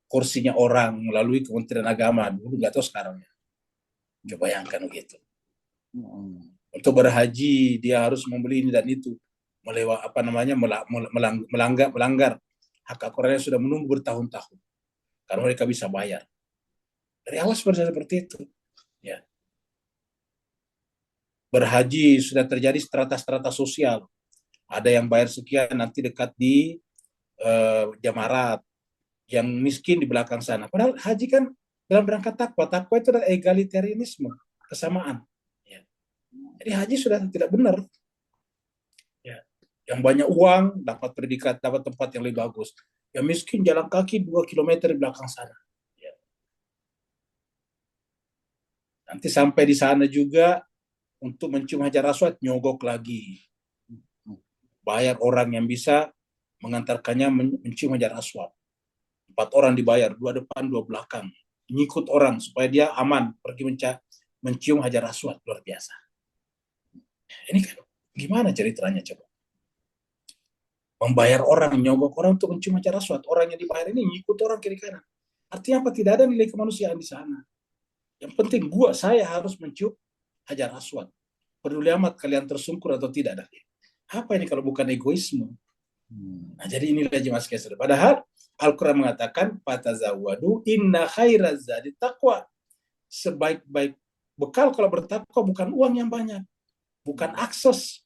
kursinya orang melalui Kementerian Agama, dulu nggak tahu sekarang ya. Coba bayangkan begitu. Untuk berhaji dia harus membeli ini dan itu, melanggar hak akurnya sudah menunggu bertahun-tahun karena mereka bisa bayar. Dari awal seperti itu. Ya. Berhaji sudah terjadi strata-strata sosial. Ada yang bayar sekian nanti dekat di Jamarat, yang miskin di belakang sana. Padahal haji kan dalam rangka takwa. Takwa itu adalah egalitarianisme, kesamaan. Ya. Jadi haji sudah tidak benar. Ya. Yang banyak uang dapat predikat, dapat tempat yang lebih bagus. Yang miskin jalan kaki 2 kilometer di belakang sana. Ya. Nanti sampai di sana juga untuk mencium hajar aswad nyogok lagi. Bayar orang yang bisa mengantarkannya mencium hajar aswad. 4 orang dibayar, 2 depan, 2 belakang. Ngikut orang supaya dia aman pergi mencium hajar aswad. Luar biasa. Ini kan gimana ceritanya coba? Membayar orang, nyogok orang untuk mencium hajar aswad. Orang yang dibayar ini ngikut orang kiri kanan. Artinya apa? Tidak ada nilai kemanusiaan di sana. Yang penting saya harus mencium hajar aswad. Peduli amat kalian tersungkur atau tidak. Apa ini kalau bukan egoisme? Nah, jadi inilah jemaah sekalian. Padahal Al-Quran mengatakan fatazawwadu inna khairaz zadi taqwa. Sebaik-baik bekal kalau bertakwa bukan uang yang banyak, bukan akses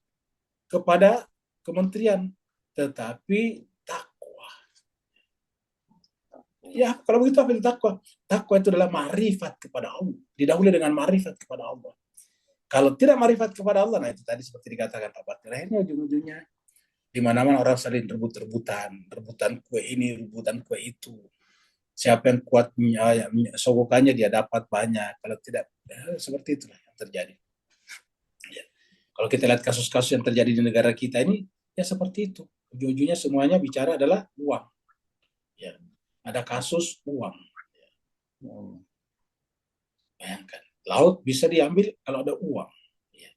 kepada kementerian, tetapi takwa. Ya, kalau begitu apa itu takwa? Takwa itu adalah ma'rifat kepada Allah. Didahului dengan ma'rifat kepada Allah. Kalau tidak ma'rifat kepada Allah, nah itu tadi seperti dikatakan Pak Batir, akhirnya ujung-ujungnya di mana-mana orang saling rebutan kue ini, rebutan kue itu. Siapa yang kuat sogokannya dia dapat banyak. Kalau tidak, seperti itulah yang terjadi. Ya. Kalau kita lihat kasus-kasus yang terjadi di negara kita ini, ya seperti itu. Ujung-ujungnya semuanya bicara adalah uang. Ya. Ada kasus uang. Ya. Bayangkan, laut bisa diambil kalau ada uang. Ya.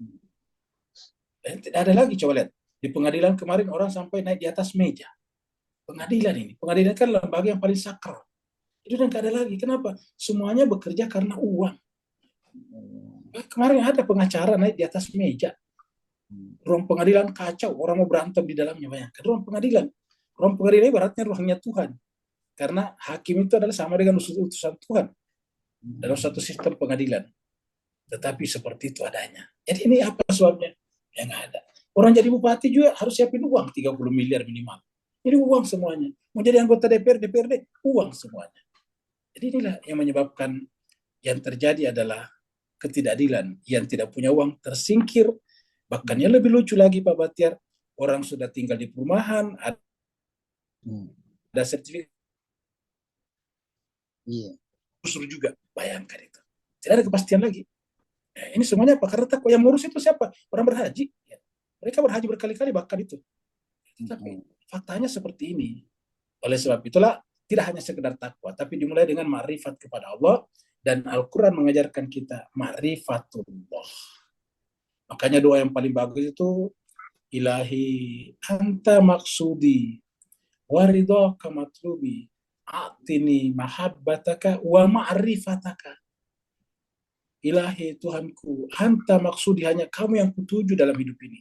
Dan tidak ada lagi, coba lihat. Di pengadilan kemarin orang sampai naik di atas meja. Pengadilan kan lembaga yang paling sakral. Itu dan tidak ada lagi. Kenapa? Semuanya bekerja karena uang. Kemarin ada pengacara naik di atas meja. Ruang pengadilan kacau, orang mau berantem di dalamnya. Bayangkan, ruang pengadilan ibaratnya ruangnya Tuhan. Karena hakim itu adalah sama dengan utusan Tuhan dalam satu sistem pengadilan. Tetapi seperti itu adanya. Jadi ini apa sebabnya? Yang ada. Orang jadi bupati juga harus siapin uang 30 miliar minimal. Jadi uang semuanya. Mau jadi anggota DPRD, uang semuanya. Jadi inilah yang menyebabkan yang terjadi adalah ketidakadilan. Yang tidak punya uang tersingkir. Bahkan yang lebih lucu lagi Pak Batiar, orang sudah tinggal di perumahan, ada sertifikat. Justru juga, bayangkan itu. Tidak ada kepastian lagi. Nah, ini semuanya apa? Karena takwa yang ngurus itu siapa? Orang berhaji. Ya. Mereka berhaji berkali-kali bahkan itu. Tapi faktanya seperti ini. Oleh sebab itulah tidak hanya sekedar takwa, tapi dimulai dengan ma'rifat kepada Allah, dan Al-Quran mengajarkan kita ma'rifatullah. Makanya doa yang paling bagus itu Ilahi anta maksudi waridhaka matlubi atini mahabbataka wa ma'rifataka. ilahi Tuhanku, anta maksudi, hanya kamu yang kutuju dalam hidup ini.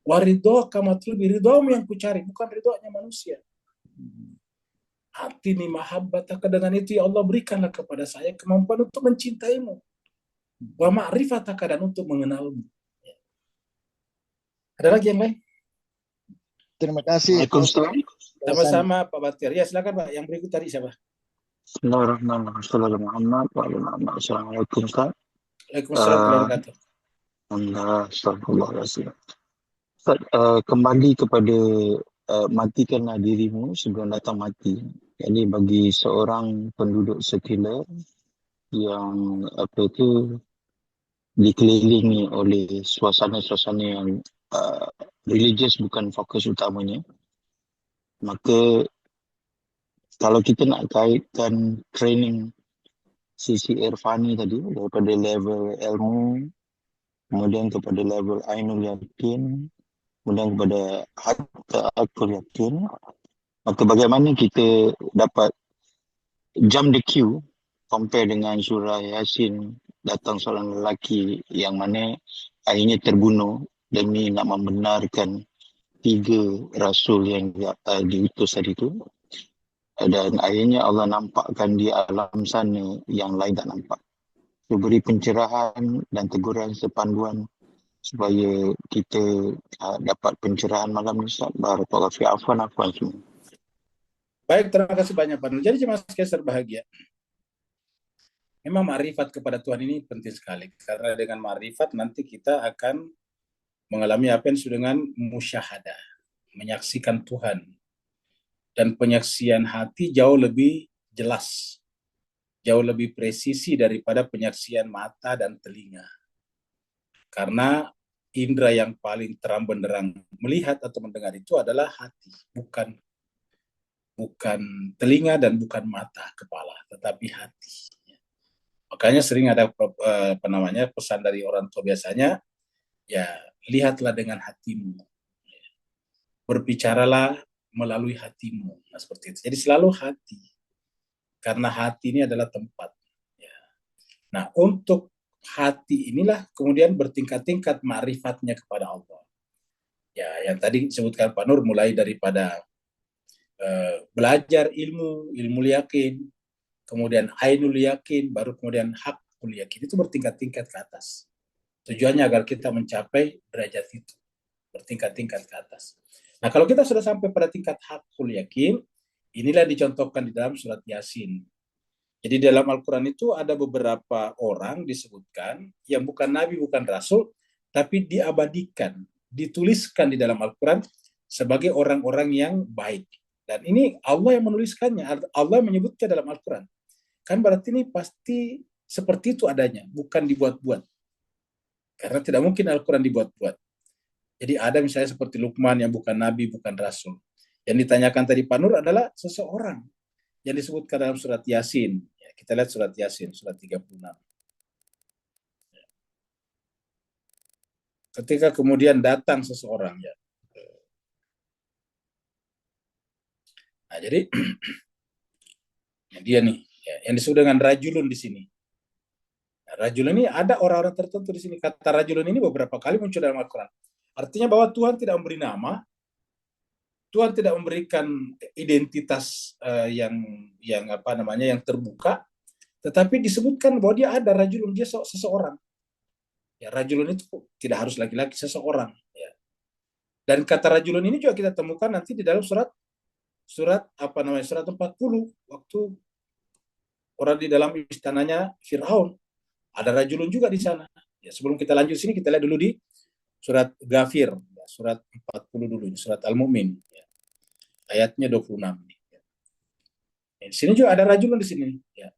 Waridhoka matlubi, ridhomu yang kucari, bukan ridhonya manusia. Hati ni mahabbataka, dengan itu ya Allah berikanlah kepada saya kemampuan untuk mencintaimu. Wa ma'rifataka, dan untuk mengenalmu. Ada lagi yang lain? Terima kasih. Waalaikumsalam. Sama-sama Pak Batir. Ya silakan Pak. Yang berikut tadi siapa? Bismillahirrahmanirrahim. Assalamualaikum Ustaz. Waalaikumsalam warahmatullahi wabarakatuh. Astagfirullahaladzim. Ustaz, kembali kepada matikanlah dirimu sebelum datang mati. Jadi bagi seorang penduduk sekular yang dikelilingi oleh suasana-suasana yang religious bukan fokus utamanya, maka kalau kita nak kaitkan training sisi irfani tadi daripada level ilmu, kemudian kepada level ainul yakin, kemudian kepada hatta akul yakin, maka bagaimana kita dapat jump the queue compare dengan surah Yasin, datang seorang lelaki yang mana akhirnya terbunuh demi nak membenarkan 3 rasul yang diutus tadi itu. Dan akhirnya Allah nampakkan di alam sana yang lain tak nampak. So, beri pencerahan dan teguran sepanduan supaya kita dapat pencerahan malam ni Ustaz. Barakallahu fi afwan semua. Baik, terima kasih banyak Pak Nur. Jadi jemaah sekalian berbahagia. Memang ma'rifat kepada Tuhan ini penting sekali. Karena dengan ma'rifat nanti kita akan mengalami apa yang disebut dengan musyahadah. Menyaksikan Tuhan. Dan penyaksian hati jauh lebih jelas, jauh lebih presisi daripada penyaksian mata dan telinga. Karena indera yang paling terang benderang melihat atau mendengar itu adalah hati, bukan telinga dan bukan mata kepala, tetapi hati. Makanya sering ada pesan dari orang tua biasanya, ya lihatlah dengan hatimu, berbicaralah melalui hatimu. Nah, seperti itu. Jadi selalu hati. Karena hati ini adalah tempat. Ya. Nah, untuk hati inilah kemudian bertingkat-tingkat ma'rifatnya kepada Allah. Ya, yang tadi disebutkan Pak Nur, mulai daripada belajar ilmu yakin, kemudian ainul yakin, baru kemudian hakul yakin. Itu bertingkat-tingkat ke atas. Tujuannya agar kita mencapai derajat itu. Bertingkat-tingkat ke atas. Nah, kalau kita sudah sampai pada tingkat hakul yakin, inilah dicontohkan di dalam surat Yasin. Jadi dalam Al-Quran itu ada beberapa orang disebutkan yang bukan nabi, bukan rasul, tapi diabadikan, dituliskan di dalam Al-Quran sebagai orang-orang yang baik. Dan ini Allah yang menuliskannya, Allah menyebutnya dalam Al-Quran. Kan berarti ini pasti seperti itu adanya, bukan dibuat-buat. Karena tidak mungkin Al-Quran dibuat-buat. Jadi ada misalnya seperti Luqman yang bukan nabi, bukan rasul. Yang ditanyakan tadi Pak Nur adalah seseorang yang disebutkan dalam surat Yasin. Ya, kita lihat surat Yasin, surat 36. Ketika kemudian datang seseorang, ya. Nah, jadi dia nih, ya, yang disebut dengan rajulun di sini. Nah, rajulun ini ada orang-orang tertentu di sini. Kata rajulun ini beberapa kali muncul dalam Al-Quran. Artinya bahwa Tuhan tidak memberi nama, Tuhan tidak memberikan identitas yang terbuka, tetapi disebutkan bahwa dia ada rajulun, dia seseorang. Ya, rajulun itu tidak harus laki-laki, seseorang. Ya. Dan kata rajulun ini juga kita temukan nanti di dalam surat 40, waktu orang di dalam istananya Fir'aun. Ada rajulun juga di sana. Ya, sebelum kita lanjut sini, kita lihat dulu di surat Ghafir, ya, surat 40 dulu, surat Al-Mu'min, ya. Ayatnya 26. Ya. Di sini juga ada rajulun di sini. Ya.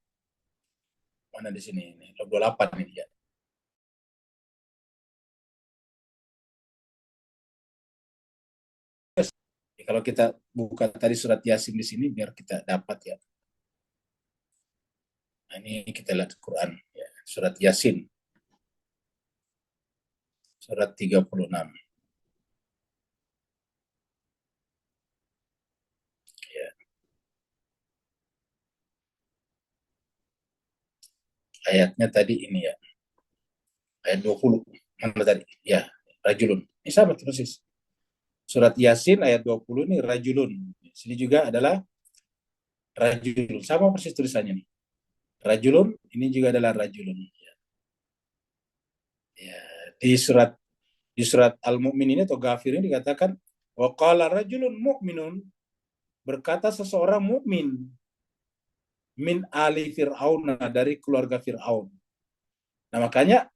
Mana di sini? 28 ini. Ya. Kalau kita buka tadi surat Yasin di sini, biar kita dapat ya. Nah, ini kita lihat Quran, ya. Surat Yasin. Surat 36. Ya. ayatnya tadi ini ya. Ayat 20. Mana tadi? Ya, rajulun. Ini sama persis. Surat Yasin ayat 20 ini rajulun. Sini juga adalah rajulun. Sama persis tulisannya nih. Rajulun, ini juga adalah rajulun. Ya, di surat Al-Mu'min ini atau Ghafir ini dikatakan wa qala rajulun mu'minun, berkata seseorang mukmin min ali Fir'aun, dari keluarga Fir'aun. Nah, makanya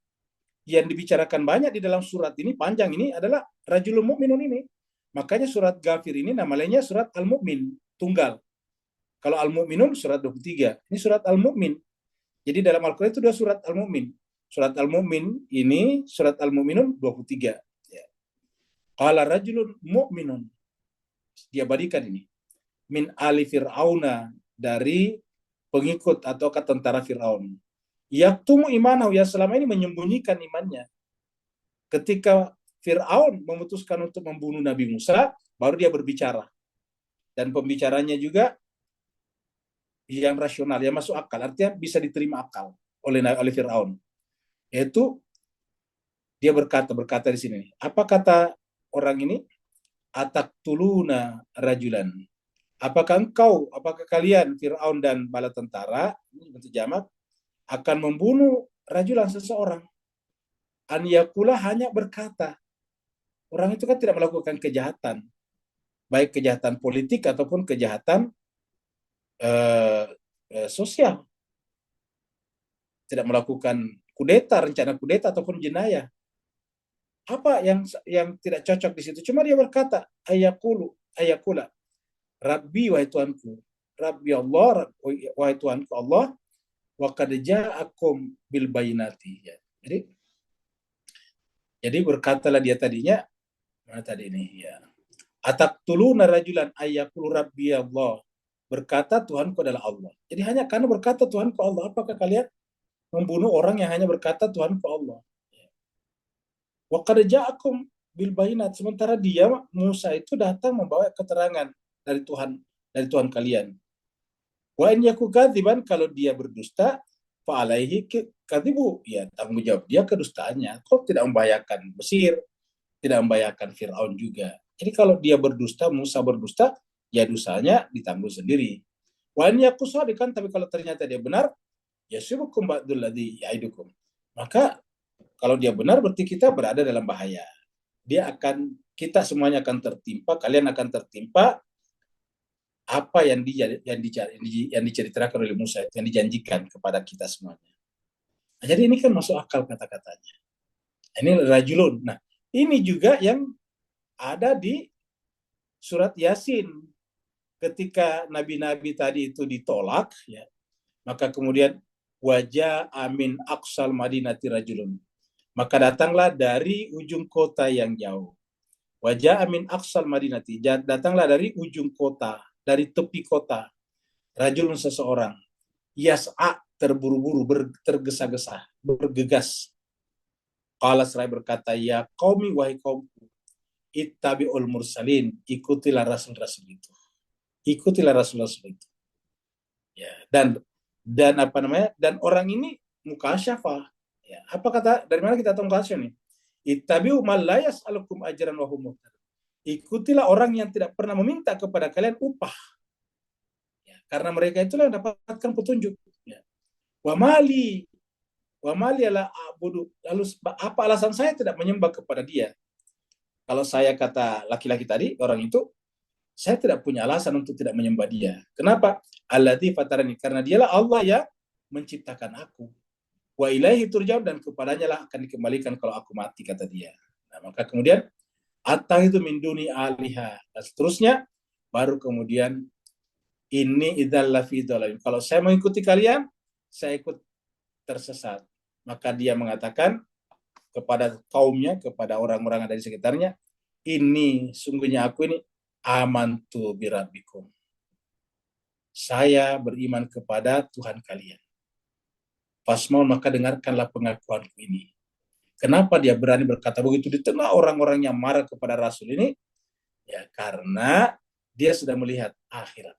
yang dibicarakan banyak di dalam surat ini panjang ini adalah rajulun mu'minun ini. Makanya surat Ghafir ini namanya surat Al-Mu'min tunggal. Kalau Al-Mu'minun surat 23, ini surat Al-Mu'min. Jadi dalam Al-Quran itu dua surat Al-Mu'min. Surat Al-Mu'min ini, surat Al-Mu'minun 23. Ya. Qala rajulun mu'minun. Dia badikan ini. Min ali Fir'auna, dari pengikut atau tentara Fir'aun. Yaktumu imanahu, yang selama ini menyembunyikan imannya. Ketika Fir'aun memutuskan untuk membunuh Nabi Musa, baru dia berbicara. Dan pembicaranya juga yang rasional, yang masuk akal, artinya bisa diterima akal oleh Fir'aun. Yaitu dia berkata di sini. Apa kata orang ini? Ataktuluna rajulan. Apakah kalian Fir'aun dan bala tentara, ini bentuk jamak, akan membunuh rajulan, seseorang. An yakula, hanya berkata. Orang itu kan tidak melakukan kejahatan, baik kejahatan politik ataupun kejahatan sosial. Tidak melakukan kudeta, rencana kudeta ataupun jenayah. Apa yang tidak cocok di situ? Cuma dia berkata, ayakula, Rabbi, wahai Tuhanku, Rabbi Allah, wahai Tuhanku Allah, wa qad ja'akum bil bayinati. Ya. Jadi berkatalah dia tadinya, mana tadi ini ya. Ataktuluna rajulan ayakul Rabbi Allah. Berkata Tuhanku adalah Allah. Jadi hanya karena berkata Tuhanku Allah, apakah kalian membunuh orang yang hanya berkata Tuhanku Allah? Wa qad ja'akum bil bayinat, sementara dia Musa itu datang membawa keterangan dari Tuhan kalian. Wa in yaku kadziban, kalau dia berdusta, fa alaihi kadzibu, ya tanggung jawab dia kedustaannya. Kok tidak membahayakan Mesir, tidak membahayakan Fir'aun juga. Jadi kalau dia berdusta, Musa berdusta, ya dosanya ditanggung sendiri. Wa in yaku shadiqan, tapi kalau ternyata dia benar, yasibukum ba'dul ladzi ya'idukum. Maka kalau dia benar berarti kita berada dalam bahaya. Kita semuanya akan tertimpa, kalian akan tertimpa apa yang diceritakan oleh Musa, yang dijanjikan kepada kita semuanya. Nah, jadi ini kan masuk akal kata-katanya. Ini rajulun. Nah, ini juga yang ada di surat Yasin. Ketika nabi-nabi tadi itu ditolak, ya, maka kemudian wajah amin aqsal madinati rajulun. Maka datanglah dari ujung kota yang jauh. Wajah amin aqsal madinati, datanglah dari ujung kota, dari tepi kota, rajulun, seseorang, yas'a, terburu-buru, tergesa-gesa, bergegas. Qala, seraya berkata, ya qaumi, wahai kaumku, ittabi'ul mursalin, ikutilah rasul-rasul itu. Ikutilah rasul-rasul itu. Ya, dan apa namanya? Dan orang ini mukasyafah. Ya, apa kata, dari mana kita tahu mukasyafah nih? Ittabi'u man la yas'alukum ajran wa hum muhtadun. Ikutilah orang yang tidak pernah meminta kepada kalian upah. Ya, karena mereka itulah yang dapatkan petunjuk. Ya. Wa mali ala abudu. Lalu apa alasan saya tidak menyembah kepada dia? Kalau saya kata laki-laki tadi, orang itu, saya tidak punya alasan untuk tidak menyembah dia. Kenapa? Alladzi fatarani, karena dialah Allah yang menciptakan aku. Wa ilaihi turja'un, dan kepadanya lah akan dikembalikan kalau aku mati, kata dia. Nah, maka kemudian itu min duni aliha, dan seterusnya, baru kemudian ini idzal lafi dhalalim. Kalau saya mengikuti kalian, saya ikut tersesat. Maka dia mengatakan kepada kaumnya, kepada orang-orang yang ada di sekitarnya, ini sungguhnya aku ini amantu birabbikum. Saya beriman kepada Tuhan kalian. Fasmaun, maka dengarkanlah pengakuanku ini. Kenapa dia berani berkata begitu di tengah orang-orang yang marah kepada Rasul ini? Ya, karena dia sudah melihat akhirat.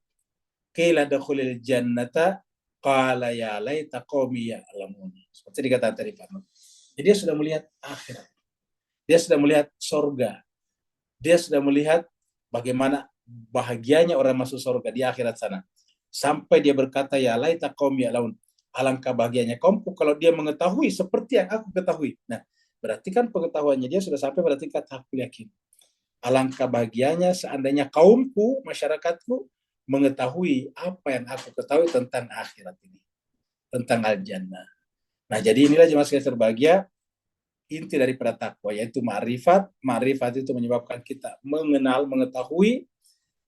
Qila dakhulil jannata qala ya laita qaumi ya'lamun. Seperti dikatakan tadi Pak Nur. Jadi dia sudah melihat akhirat. Dia sudah melihat surga. Dia sudah melihat bagaimana bahagianya orang masuk surga di akhirat sana. Sampai dia berkata, ya laita qaumi ya'lamun. Alangkah bahagianya kaumku kalau dia mengetahui seperti yang aku ketahui. Nah, berarti kan pengetahuannya dia sudah sampai pada tingkat hakul yakin. Alangkah bahagianya seandainya kaumku, masyarakatku, mengetahui apa yang aku ketahui tentang akhirat ini. Tentang al-jannah. Nah, jadi inilah jemaah sekalian terbahagia, inti daripada takwa, yaitu ma'rifat. Ma'rifat itu menyebabkan kita mengenal, mengetahui,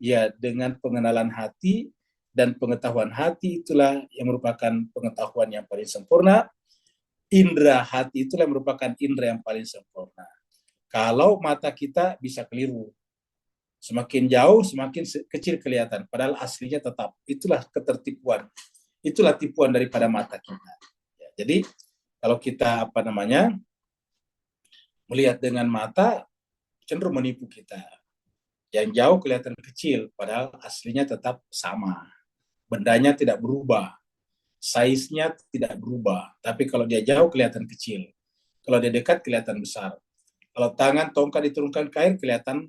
ya dengan pengenalan hati, dan pengetahuan hati itulah yang merupakan pengetahuan yang paling sempurna. Indra hati itulah yang merupakan indra yang paling sempurna. Kalau mata kita bisa keliru, semakin jauh semakin kecil kelihatan, padahal aslinya tetap. Itulah ketertipuan, itulah tipuan daripada mata kita. Ya, jadi kalau kita melihat dengan mata, cenderung menipu kita. Yang jauh kelihatan kecil, padahal aslinya tetap sama. Bendanya tidak berubah, size-nya tidak berubah. Tapi kalau dia jauh kelihatan kecil, kalau dia dekat kelihatan besar. Kalau tangan tongkat diturunkan ke air kelihatan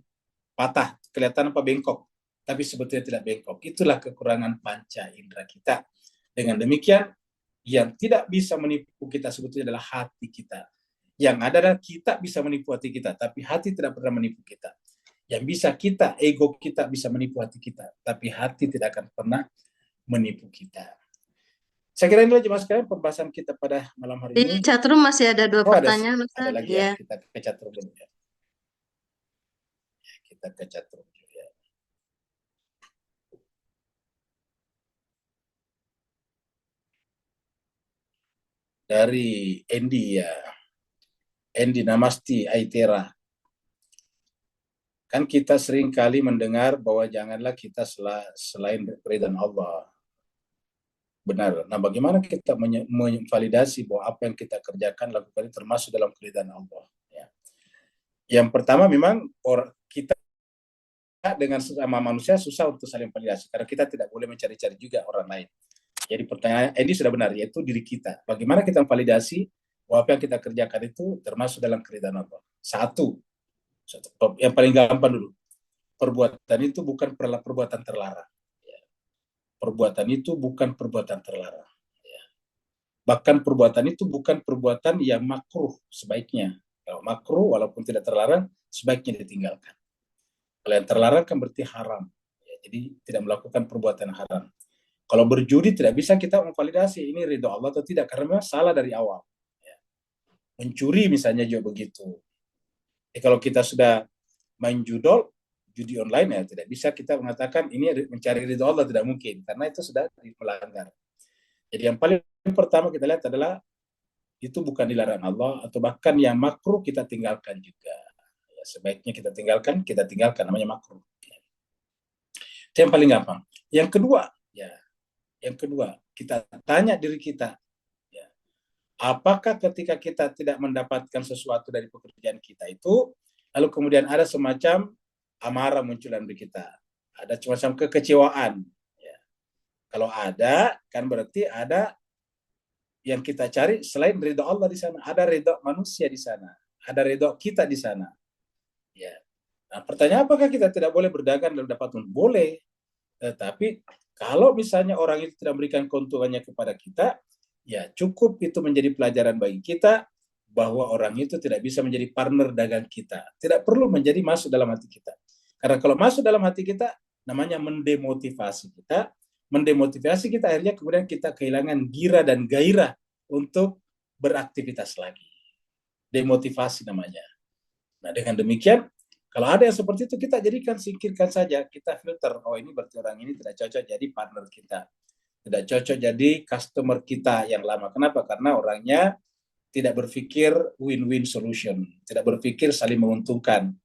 patah, kelihatan bengkok, tapi sebetulnya tidak bengkok. Itulah kekurangan panca indera kita. Dengan demikian, yang tidak bisa menipu kita sebetulnya adalah hati kita. Yang ada adalah kita bisa menipu hati kita, tapi hati tidak pernah menipu kita. Yang bisa kita, ego kita bisa menipu hati kita, tapi hati tidak akan pernah menipu kita. Saya kira inilah jemaah sekalian pembahasan kita pada malam hari ini. Di chatroom masih ada 2 pertanyaan, Ada lagi ya. Kita ke chatroom dulu ya. Kita ke chatroom dulu ya. Dari Endi ya. Endi Namasti Aitera. Kan kita sering kali mendengar bahwa janganlah kita selain keridhaan Allah. Benar. Nah, bagaimana kita memvalidasi bahwa apa yang kita kerjakan, lakukan ini termasuk dalam keridhaan Allah? Ya. Yang pertama memang kita dengan sesama manusia susah untuk saling validasi karena kita tidak boleh mencari-cari juga orang lain. Jadi pertanyaan ini sudah benar, yaitu diri kita. Bagaimana kita memvalidasi bahwa apa yang kita kerjakan itu termasuk dalam keridhaan Allah? Satu, yang paling gampang dulu, perbuatan itu bukan perbuatan terlarang. Perbuatan itu bukan perbuatan terlarang. Bahkan perbuatan itu bukan perbuatan yang makruh sebaiknya. Kalau makruh, walaupun tidak terlarang, sebaiknya ditinggalkan. Kalau yang terlarang kan berarti haram. Jadi tidak melakukan perbuatan haram. Kalau berjudi tidak bisa kita memvalidasi ini ridho Allah atau tidak, karena memang salah dari awal. Mencuri misalnya juga begitu. Kalau kita sudah main judi online ya tidak bisa kita mengatakan ini mencari ridho Allah, tidak mungkin, karena itu sudah melanggar. Jadi yang paling pertama kita lihat adalah itu bukan dilarang Allah, atau bahkan yang makruh kita tinggalkan juga. Ya, sebaiknya kita tinggalkan, namanya makruh. Itu yang paling gampang. Yang kedua, kita tanya diri kita, ya, apakah ketika kita tidak mendapatkan sesuatu dari pekerjaan kita itu, lalu kemudian ada semacam amarah muncul dalam diri kita, ada semacam kekecewaan. Ya. Kalau ada, kan berarti ada yang kita cari selain ridho Allah di sana, ada ridho manusia di sana, ada ridho kita di sana. Ya. Nah, pertanyaan apakah kita tidak boleh berdagang dan dapat untung? Boleh. Tetapi kalau misalnya orang itu tidak memberikan keuntungannya kepada kita, ya cukup itu menjadi pelajaran bagi kita bahwa orang itu tidak bisa menjadi partner dagang kita. Tidak perlu menjadi masuk dalam hati kita. Karena kalau masuk dalam hati kita, namanya mendemotivasi kita. Mendemotivasi kita, akhirnya kemudian kita kehilangan gira dan gairah untuk beraktivitas lagi. Demotivasi namanya. Nah, dengan demikian, kalau ada yang seperti itu, kita jadikan, singkirkan saja. Kita filter, oh ini berarti orang ini tidak cocok jadi partner kita. Tidak cocok jadi customer kita yang lama. Kenapa? Karena orangnya tidak berpikir win-win solution. Tidak berpikir saling menguntungkan.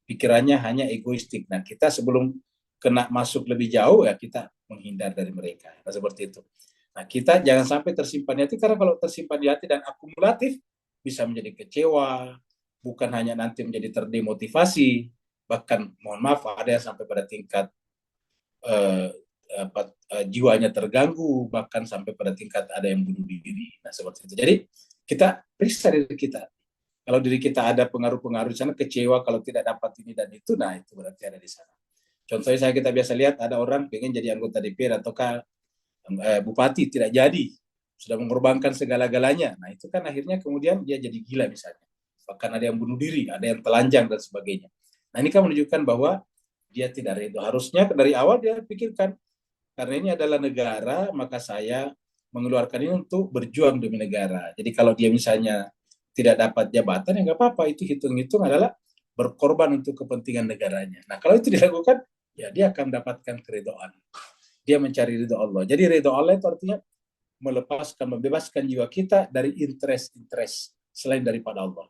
Pikirannya hanya egoistik. Nah, kita sebelum kena masuk lebih jauh, ya kita menghindar dari mereka. Nah, seperti itu. Nah, kita jangan sampai tersimpan di hati, karena kalau tersimpan di hati dan akumulatif, bisa menjadi kecewa, bukan hanya nanti menjadi terdemotivasi, bahkan mohon maaf ada yang sampai pada tingkat jiwanya terganggu, bahkan sampai pada tingkat ada yang bunuh diri. Nah, seperti itu. Jadi kita periksa diri kita. Kalau diri kita ada pengaruh-pengaruh di sana, kecewa kalau tidak dapat ini dan itu, nah itu berarti ada di sana. Contohnya kita biasa lihat ada orang pengen jadi anggota DPR ataukah bupati, tidak jadi, sudah mengorbankan segala-galanya. Nah itu kan akhirnya kemudian dia jadi gila misalnya. Bahkan ada yang bunuh diri, ada yang telanjang dan sebagainya. Nah ini kan menunjukkan bahwa dia tidak ridho. Harusnya dari awal dia pikirkan, karena ini adalah negara, maka saya mengeluarkan ini untuk berjuang demi negara. Jadi kalau dia misalnya tidak dapat jabatan, ya nggak apa-apa. Itu hitung-hitung adalah berkorban untuk kepentingan negaranya. Nah kalau itu dilakukan, ya dia akan mendapatkan keridhaan. Dia mencari ridho Allah. Jadi ridho Allah itu artinya membebaskan jiwa kita dari interest selain daripada Allah.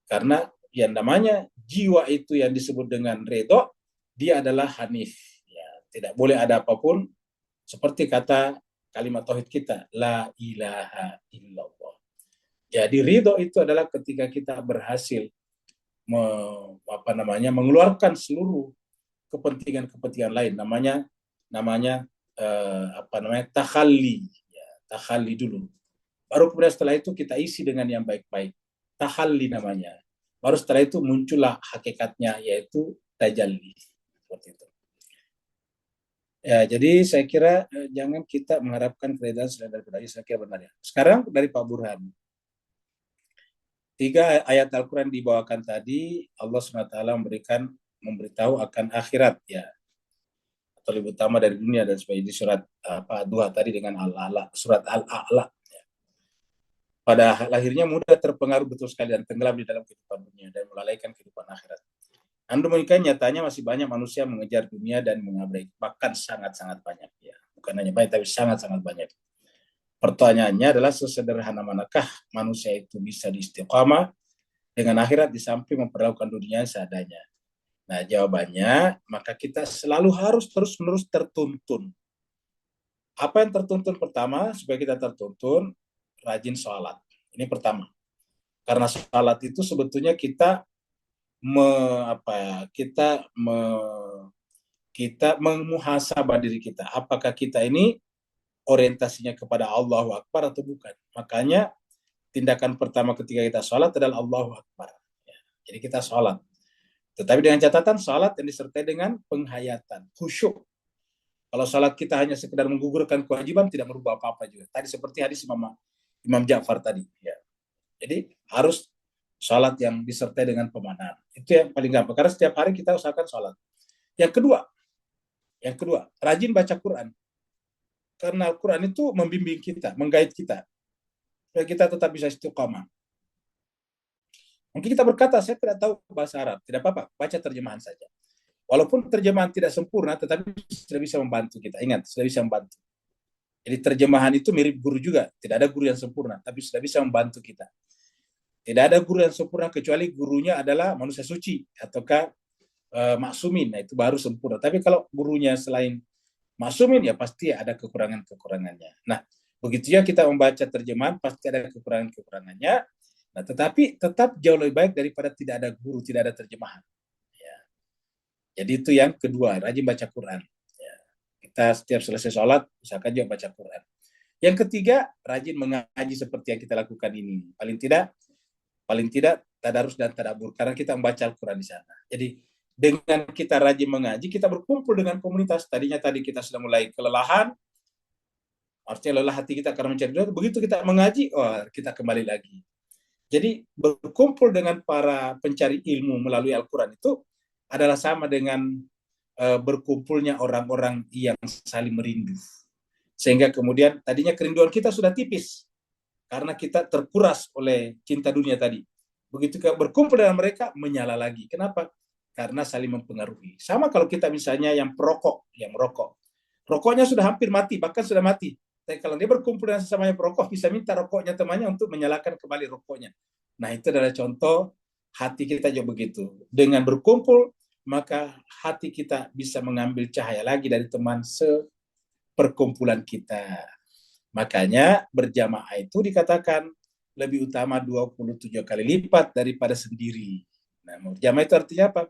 Karena yang namanya jiwa itu yang disebut dengan ridho, dia adalah hanif. Ya, tidak boleh ada apapun seperti kata kalimat tauhid kita, la ilaha illallah. Jadi ridho itu adalah ketika kita berhasil mengeluarkan seluruh kepentingan lain, namanya takhalli, ya, takhalli dulu. Baru kemudian setelah itu kita isi dengan yang baik-baik. Takhalli namanya. Baru setelah itu muncullah hakikatnya, yaitu tajalli. Seperti itu. Ya, jadi saya kira jangan kita mengharapkan keridhaan selain daripada Allah. Saya kira benar ya. Sekarang dari Pak Burhan. 3 ayat Al-Quran dibawakan tadi, Allah SWT memberitahu akan akhirat, ya, atau lebih utama dari dunia dan sebagainya, di surat Duha tadi dengan surat Al-A'la. Ya. Pada lahirnya mudah terpengaruh betul sekali dan tenggelam di dalam kehidupan dunia dan melalaikan kehidupan akhirat. Namun demikian nyatanya masih banyak manusia mengejar dunia dan mengabaikan, bahkan sangat-sangat banyak, ya. Bukan hanya banyak, tapi sangat-sangat banyak. Pertanyaannya adalah sesederhana manakah manusia itu bisa istiqamah dengan akhirat di samping memperlakukan dunia seadanya? Nah, jawabannya, maka kita selalu harus terus-menerus tertuntun. Apa yang tertuntun pertama? Supaya kita tertuntun, rajin sholat. Ini pertama. Karena sholat itu sebetulnya kita memuhasabah diri kita. Apakah kita ini orientasinya kepada Allahu Akbar atau bukan? Makanya tindakan pertama ketika kita sholat adalah Allahu Akbar. Ya, jadi kita sholat. Tetapi dengan catatan sholat yang disertai dengan penghayatan, khusyuk. Kalau sholat kita hanya sekedar menggugurkan kewajiban, tidak merubah apa-apa juga. Tadi seperti hadis Imam Ja'far tadi. Ya. Jadi harus sholat yang disertai dengan pemanaan. Itu yang paling gampang. Karena setiap hari kita usahakan sholat. Yang kedua, rajin baca Quran. Karena Al-Quran itu membimbing kita, menggait kita. Supaya kita tetap bisa istiqamah. Mungkin kita berkata, saya tidak tahu bahasa Arab. Tidak apa-apa, baca terjemahan saja. Walaupun terjemahan tidak sempurna, tetapi sudah bisa membantu kita. Ingat, sudah bisa membantu. Jadi terjemahan itu mirip guru juga. Tidak ada guru yang sempurna, tapi sudah bisa membantu kita. Tidak ada guru yang sempurna, kecuali gurunya adalah manusia suci, ataukah maksumin. Nah, itu baru sempurna. Tapi kalau gurunya selain maksumin, ya pasti ada kekurangan-kekurangannya. Nah, begitu ya kita membaca terjemahan, pasti ada kekurangan-kekurangannya. Nah, tetapi tetap jauh lebih baik daripada tidak ada guru, tidak ada terjemahan. Ya. Jadi itu yang kedua, rajin baca Quran. Ya. Kita setiap selesai sholat, usahakan juga baca Quran. Yang ketiga, rajin mengaji seperti yang kita lakukan ini. Paling tidak tadarus dan tadabbur, karena kita membaca Al-Quran di sana. Jadi dengan kita rajin mengaji, kita berkumpul dengan komunitas. Tadi kita sudah mulai kelelahan, artinya lelah hati kita karena mencari dunia. Begitu kita mengaji, kita kembali lagi. Jadi berkumpul dengan para pencari ilmu melalui Al-Quran itu adalah sama dengan berkumpulnya orang-orang yang saling merindu. Sehingga kemudian tadinya kerinduan kita sudah tipis, karena kita terkuras oleh cinta dunia tadi. Begitu kita berkumpul dengan mereka, menyala lagi. Kenapa? Karena saling mempengaruhi. Sama kalau kita misalnya yang merokok. Rokoknya sudah hampir mati, bahkan sudah mati. Tapi kalau dia berkumpul dengan sesamanya perokok, bisa minta rokoknya temannya untuk menyalakan kembali rokoknya. Nah, itu adalah contoh hati kita juga begitu. Dengan berkumpul, maka hati kita bisa mengambil cahaya lagi dari teman seperkumpulan kita. Makanya berjamaah itu dikatakan lebih utama 27 kali lipat daripada sendiri. Nah, berjamaah itu artinya apa?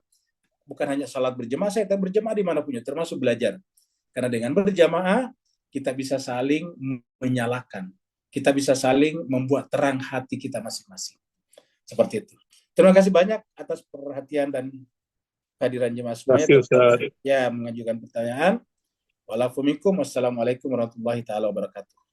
Bukan hanya salat berjamaah, saya berjamaah di mana punya, termasuk belajar. Karena dengan berjamaah kita bisa saling menyalakan, kita bisa saling membuat terang hati kita masing-masing. Seperti itu. Terima kasih banyak atas perhatian dan kehadiran jemaah semuanya. Ya, mengajukan pertanyaan. Walafumikum, wassalamualaikum warahmatullahi taala wabarakatuh.